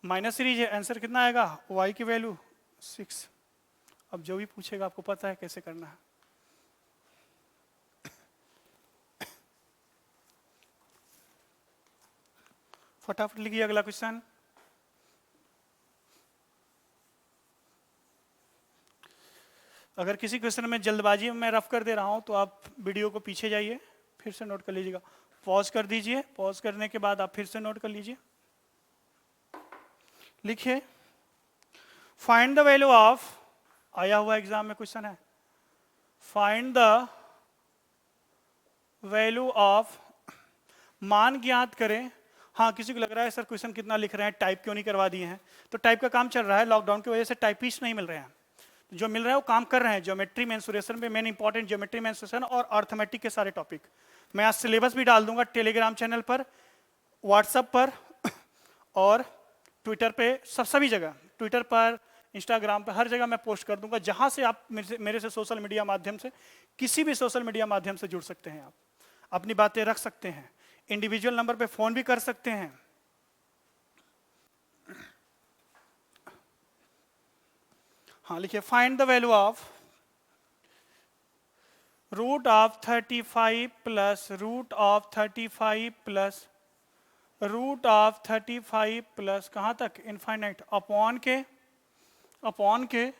माइनस सीरीज है, आंसर कितना आएगा? y की वैल्यू 6। अब जो भी पूछेगा आपको पता है कैसे करना है। फटाफट लिखिए अगला क्वेश्चन। अगर किसी क्वेश्चन में जल्दबाजी में मैं रफ कर दे रहा हूं तो आप वीडियो को पीछे जाइए, फिर से नोट कर लीजिएगा। पॉज कर दीजिए, पॉज करने के बाद आप फिर से नोट कर लीजिए। लिखिए फाइंड द वैल्यू ऑफ, आया हुआ एग्जाम में क्वेश्चन है, फाइंड द वैल्यू ऑफ, मान ज्ञात करें। हाँ, किसी को लग रहा है सर क्वेश्चन कितना लिख रहे हैं, टाइप क्यों नहीं करवा दिए हैं? तो टाइप का काम चल रहा है, लॉकडाउन की वजह से टाइपिस्ट नहीं मिल रहे हैं। जो मिल रहा है वो काम कर रहे हैं। ज्योमेट्री मेंसुरेशन में मेन इंपॉर्टेंट ज्योमेट्री मेंसुरेशन और अर्थमेटिक के सारे टॉपिक मैं आज सिलेबस भी डाल दूंगा टेलीग्राम चैनल पर, व्हाट्सएप पर और ट्विटर पे, सभी जगह, ट्विटर पर, इंस्टाग्राम पर, हर जगह मैं पोस्ट कर दूंगा। जहां से आप मेरे से सोशल मीडिया माध्यम से, किसी भी सोशल मीडिया माध्यम से जुड़ सकते हैं। आप अपनी बातें रख सकते हैं, इंडिविजुअल नंबर पे फोन भी कर सकते हैं। हाँ लिखिए find the value of root of 35 plus root of 35 plus root of 35 plus कहां तक? इनफाइनाइट, अपॉन के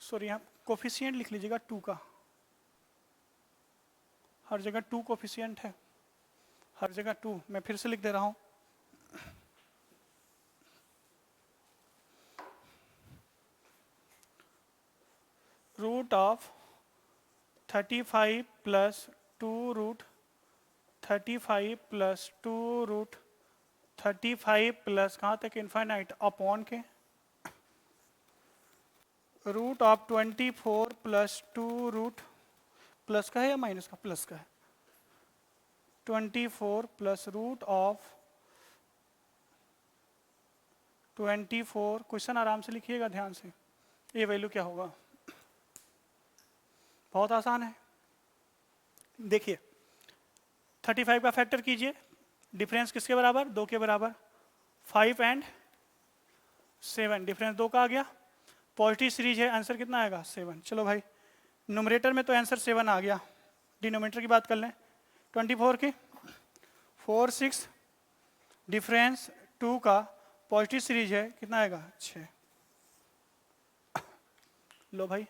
सॉरी यहां कोफिशिएंट लिख लीजिएगा 2 का, हर जगह 2 कोफिशिएंट है, हर जगह 2। मैं फिर से लिख दे रहा हूं, root of 35 plus 2 root 35 plus 2 root 35 plus कहाँ तक इन्फाइनाइट अपॉन के root of 24 plus 2 root plus का है या माइनस का? प्लस का है। 24 प्लस रूट ऑफ 24, क्वेश्चन आराम से लिखिएगा ध्यान से, ये वैल्यू क्या होगा? बहुत आसान है। देखिए 35 का फैक्टर कीजिए, डिफरेंस किसके बराबर? 2 के बराबर। 5 एंड 7, डिफरेंस 2 का आ गया। पॉजिटिव सीरीज है, आंसर कितना आएगा? 7। चलो भाई, न्यूमरेटर में तो आंसर 7 आ गया, डिनोमिनेटर की बात कर लें। 24 की 4 6, डिफरेंस 2 का पॉजिटिव सीरीज है, कितना आएगा? 6। लो भाई,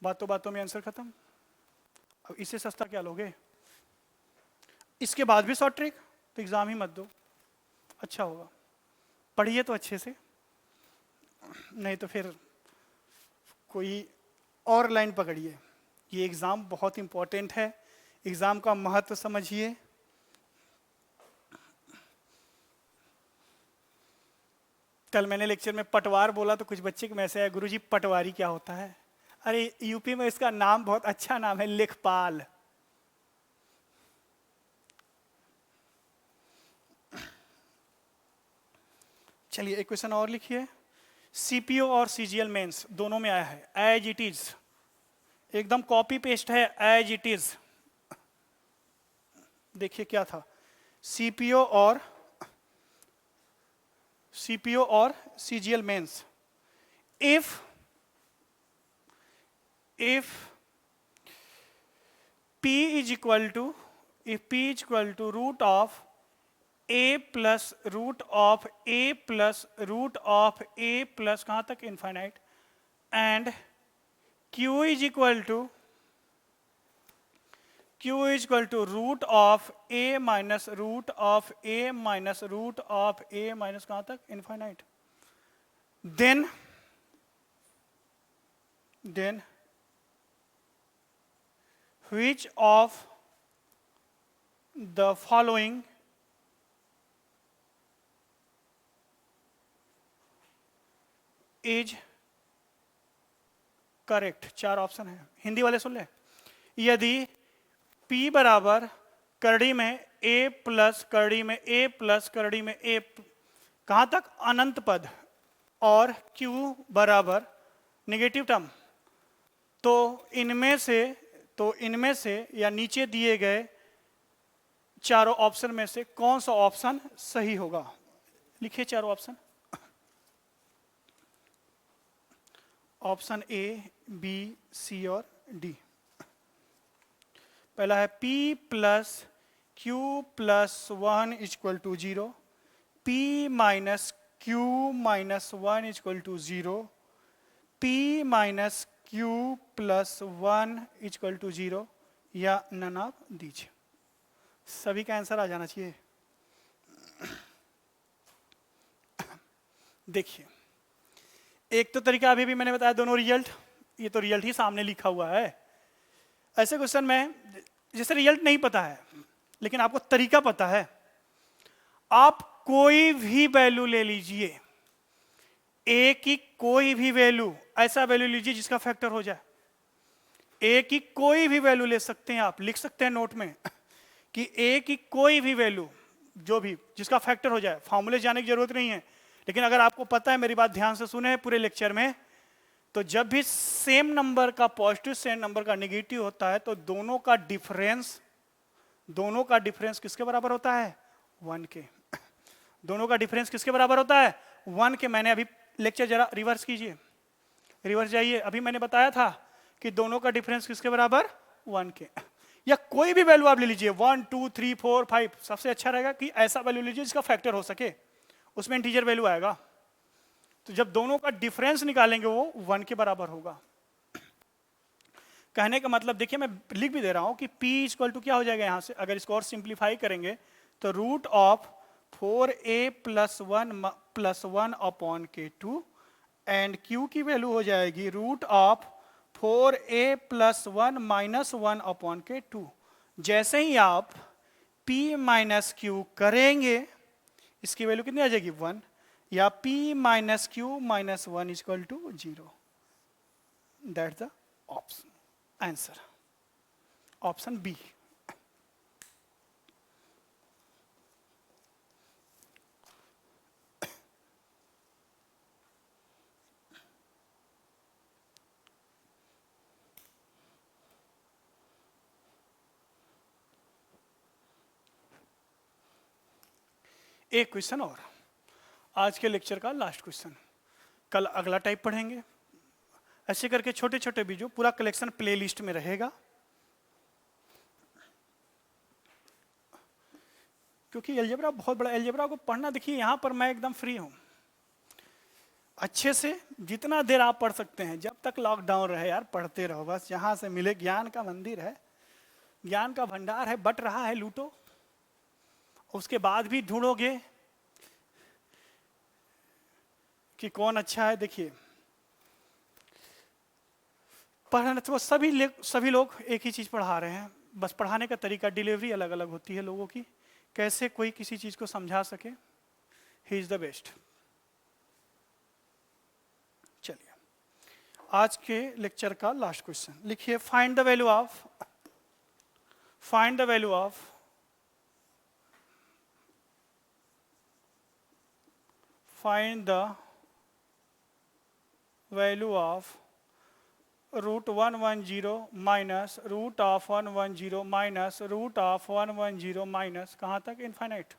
बातों बातों में आंसर खत्म। अब इससे सस्ता क्या लोगे? इसके बाद भी शॉर्ट ट्रिक, तो एग्जाम ही मत दो, अच्छा होगा। पढ़िए तो अच्छे से, नहीं तो फिर कोई और लाइन पकड़िए। ये एग्जाम बहुत इंपॉर्टेंट है, एग्जाम का महत्व समझिए। कल मैंने लेक्चर में पटवार बोला तो कुछ बच्चे के मैसेज आया, गुरुजी पटवारी क्या होता है? अरे यूपी में इसका नाम बहुत अच्छा नाम है, लेखपाल। चलिए एक क्वेश्चन और लिखिए। सीपीओ और सीजीएल मेंस दोनों में आया है, एज इट इज, एकदम कॉपी पेस्ट है, एज इट इज। देखिए क्या था, सीपीओ और CGL mains. If P is equal to root of a plus root of a plus root of a plus कहाँ तक? Infinite. And Q is equal to root of a minus root of a minus root of a minus कहाँ तक? Infinite. then which of the following is correct? 4 option है, हिंदी वाले सुन ले। यदि P बराबर करड़ी में A प्लस करड़ी में A प्लस करड़ी में A कहां तक? अनंत पद, और Q बराबर नेगेटिव टर्म, तो इनमें से या नीचे दिए गए चारों ऑप्शन में से कौन सा ऑप्शन सही होगा? लिखिए चारों option. Option A, B, C और डी। पहला है P plus Q plus 1 equal to 0, P minus Q minus 1 equal to 0, P minus Q plus 1 equal to 0, या नन ऑफ दीज। सभी का आंसर आ जाना चाहिए। देखिए एक तो तरीका अभी भी मैंने बताया, दोनों रिजल्ट, ये तो रिजल्ट ही सामने लिखा हुआ है। ऐसे क्वेश्चन में जैसे रिजल्ट नहीं पता है लेकिन आपको तरीका पता है, आप कोई भी वैल्यू ले लीजिए, ए की कोई भी वैल्यू, ऐसा वैल्यू लीजिए जिसका फैक्टर हो जाए। ए की कोई भी वैल्यू ले सकते हैं आप, लिख सकते हैं नोट में कि ए की कोई भी वैल्यू जो भी जिसका फैक्टर हो जाए। फॉर्मूले जाने की जरूरत नहीं है, लेकिन अगर आपको पता है, मेरी बात ध्यान से सुने हैं पूरे लेक्चर में, तो जब भी सेम नंबर का पॉजिटिव सेम नंबर का नेगेटिव होता है तो दोनों का डिफरेंस किसके बराबर होता है? 1 के। दोनों का डिफरेंस किसके बराबर होता है? 1 के। मैंने अभी लेक्चर जरा रिवर्स कीजिए, रिवर्स जाइए। अभी मैंने बताया था कि दोनों का डिफरेंस किसके बराबर? 1 के। या कोई भी वैल्यू आप ले लीजिए, 1 2 3 4 5, सबसे अच्छा रहेगा कि ऐसा वैल्यू लीजिए जिसका फैक्टर हो सके, उसमें इंटीजर वैल्यू आएगा। तो जब दोनों का डिफरेंस निकालेंगे वो 1 के बराबर होगा। कहने का मतलब देखिए, मैं लिख भी दे रहा हूं कि P इक्वल टू क्या हो जाएगा यहां से, अगर इसको और सिंप्लीफाई करेंगे तो root of 4a plus 1 upon K2, and Q की वैल्यू हो जाएगी root of 4a plus 1 minus 1 upon के 2। जैसे ही आप p माइनस क्यू करेंगे, इसकी वैल्यू कितनी आ जाएगी 1, या p minus q minus 1 equal to 0। That's the option answer, option B. एक क्वेश्चन और, आज के लेक्चर का लास्ट क्वेश्चन। कल अगला टाइप पढ़ेंगे। ऐसे करके छोटे छोटे बीजों पूरा कलेक्शन प्लेलिस्ट में रहेगा, क्योंकि अलजेब्रा बहुत बड़ा, अलजेब्रा को पढ़ना देखिए यहाँ पर मैं एकदम फ्री हूँ। अच्छे से जितना देर आप पढ़ सकते हैं, जब तक लॉकडाउन रहे यार पढ़ते रहो, बस जहाँ से मिले। ज्ञान का मंदिर है, ज्ञान का भंडार है, बट रहा है, लूटो। उसके बाद भी ढूंढोगे कि कौन अच्छा है। देखिए पढ़ने तो सभी लोग एक ही चीज पढ़ा रहे हैं, बस पढ़ाने का तरीका, डिलीवरी अलग अलग होती है लोगों की, कैसे कोई किसी चीज को समझा सके। He is the best. चलिए आज के लेक्चर का लास्ट क्वेश्चन लिखिए। Find the value of root 110 minus root of 110 minus root of 110 minus कहाँ तक, इनफाइनाइट,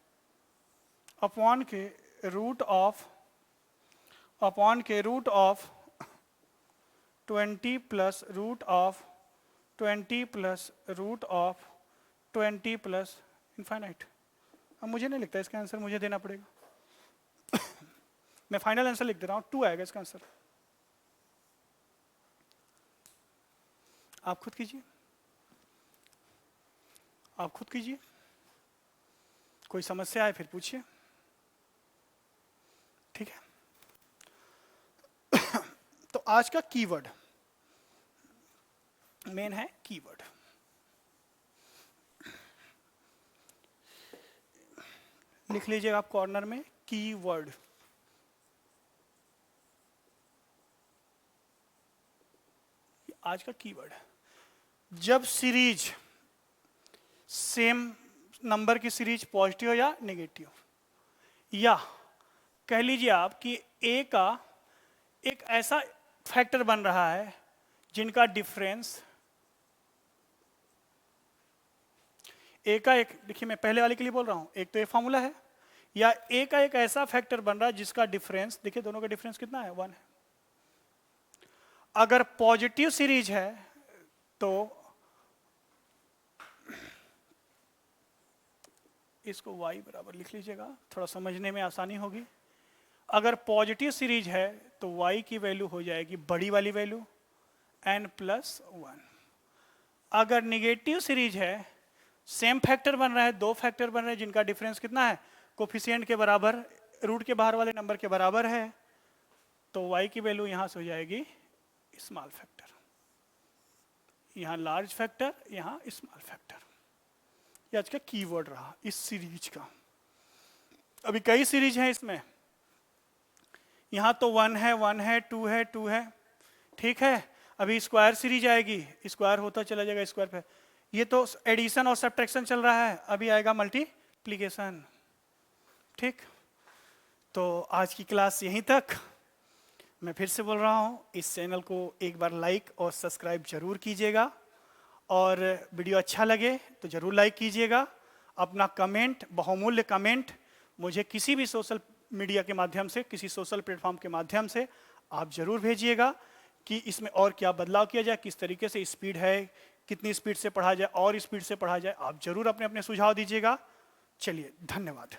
अपॉन के root of 20 plus root of 20 plus root of 20 plus infinite. अब मुझे नहीं लगता इसका आंसर मुझे देना पड़ेगा। मैं फाइनल आंसर लिख दे रहा हूँ, 2 आएगा इसका आंसर। आप खुद कीजिए, कोई समस्या है फिर पूछिए, ठीक है। तो आज का कीवर्ड मेन है कीवर्ड। लिख लीजिएगा आप कॉर्नर में कीवर्ड। आज का कीवर्ड है, जब सीरीज सेम नंबर की सीरीज पॉजिटिव या नेगेटिव, या कह लीजिए आप कि ए का एक ऐसा फैक्टर बन रहा है जिनका डिफरेंस ए का एक, देखिए मैं पहले वाले के लिए बोल रहा हूं, एक तो ये फॉर्मूला है, या ए का एक ऐसा फैक्टर बन रहा है जिसका डिफरेंस, देखिए दोनों का डिफरेंस कितना है, 1 है। अगर पॉजिटिव सीरीज है तो इसको y बराबर लिख लीजिएगा, थोड़ा समझने में आसानी होगी। अगर पॉजिटिव सीरीज है तो y की वैल्यू हो जाएगी बड़ी वाली वैल्यू n+1। अगर निगेटिव सीरीज है, सेम फैक्टर बन रहा है, 2 फैक्टर बन रहे हैं जिनका डिफरेंस कितना है, कोफिशिएंट के बराबर, रूट के बाहर वाले नंबर के बराबर है, तो y की वैल्यू यहां से हो जाएगी स्मॉल फैक्टर, यहां लार्ज फैक्टर, यहां स्मॉल फैक्टर। ये आज का कीवर्ड रहा इस सीरीज का। अभी कई सीरीज हैं इसमें, यहां तो 1 है, 1 है, 2 है, 2 है, ठीक है। अभी स्क्वायर सीरीज आएगी, स्क्वायर होता चला जाएगा स्क्वायर पे। ये तो एडिशन और सब्ट्रैक्शन चल रहा है, अभी आएगा मल्टीप्लिकेशन, ठीक। तो आज की क्लास यहीं तक। मैं फिर से बोल रहा हूँ, इस चैनल को एक बार लाइक और सब्सक्राइब जरूर कीजिएगा, और वीडियो अच्छा लगे तो जरूर लाइक कीजिएगा। अपना कमेंट, बहुमूल्य कमेंट मुझे किसी भी सोशल मीडिया के माध्यम से, किसी सोशल प्लेटफॉर्म के माध्यम से आप जरूर भेजिएगा कि इसमें और क्या बदलाव किया जाए, किस तरीके से स्पीड है, कितनी स्पीड से पढ़ा जाए और स्पीड से पढ़ा जाए। आप जरूर अपने अपने सुझाव दीजिएगा। चलिए, धन्यवाद।